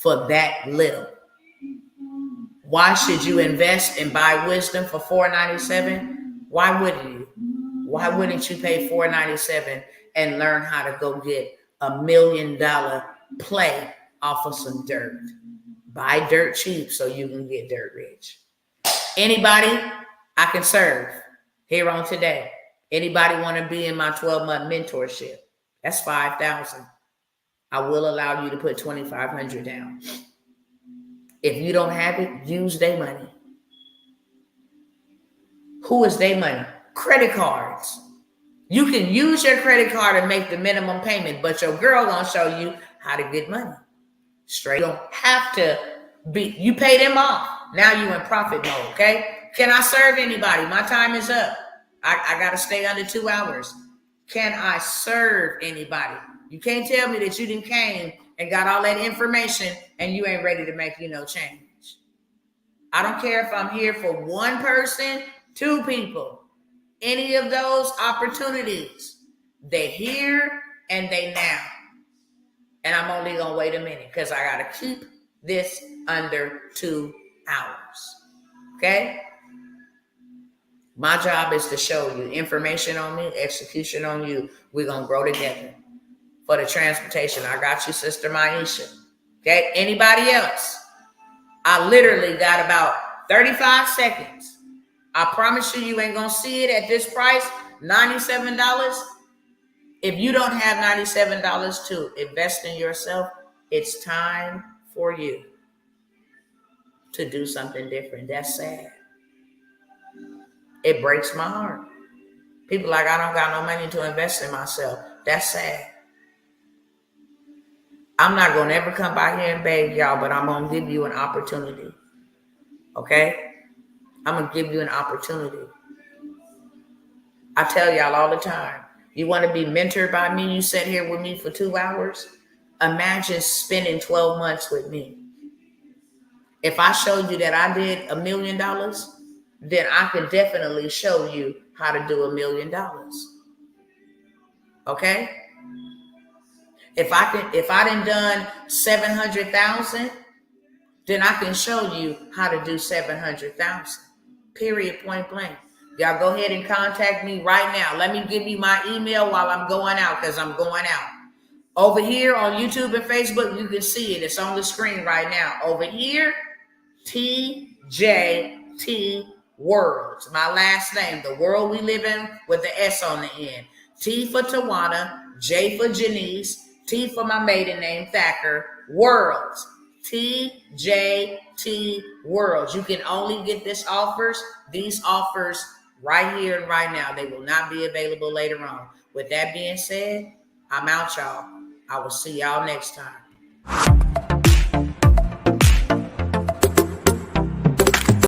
for that little. Why should you invest and buy wisdom for $497? Why wouldn't you? Why wouldn't you pay $497 and learn how to go get $1 million play off of some dirt? Buy dirt cheap so you can get dirt rich. Anybody I can serve here on today? Anybody want to be in my 12-month mentorship? That's $5,000. I will allow you to put $2,500 down. If you don't have it, use their money. Who is their money? Credit cards. You can use your credit card and make the minimum payment, but your girl gonna show you how to get money. Straight. You don't have to be, you pay them off. Now you in profit mode, okay? Can I serve anybody? My time is up. I gotta stay under 2 hours. Can I serve anybody? You can't tell me that you didn't came and got all that information and you ain't ready to make change. I don't care if I'm here for 1 person, 2 people. Any of those opportunities, they here and they now. And I'm only going to wait a minute because I got to keep this under 2 hours. Okay? My job is to show you information on me, execution on you. We're going to grow together. For the transportation, I got you, Sister Maisha. Okay? Anybody else? I literally got about 35 seconds. I promise you, you ain't going to see it at this price, $97. If you don't have $97 to invest in yourself, it's time for you to do something different. That's sad. It breaks my heart. People like, I don't got no money to invest in myself. That's sad. I'm not going to ever come by here and beg y'all, but I'm going to give you an opportunity. Okay? I'm going to give you an opportunity. I tell y'all all the time, you want to be mentored by me? You sit here with me for 2 hours? Imagine spending 12 months with me. If I showed you that I did $1 million, then I could definitely show you how to do $1 million. Okay? If I done 700,000, then I can show you how to do 700,000. Period, point blank. Y'all go ahead and contact me right now. Let me give you my email while I'm going out, because I'm going out. Over here on YouTube and Facebook, you can see it. It's on the screen right now. Over here, TJT Worlds. My last name, the world we live in with the S on the end. T for Tawana, J for Janice, T for my maiden name, Thacker, Worlds. TJT Worlds. You can only get these offers right here and right now. They will not be available later on. With that being said, I'm out, y'all. I will see y'all next time.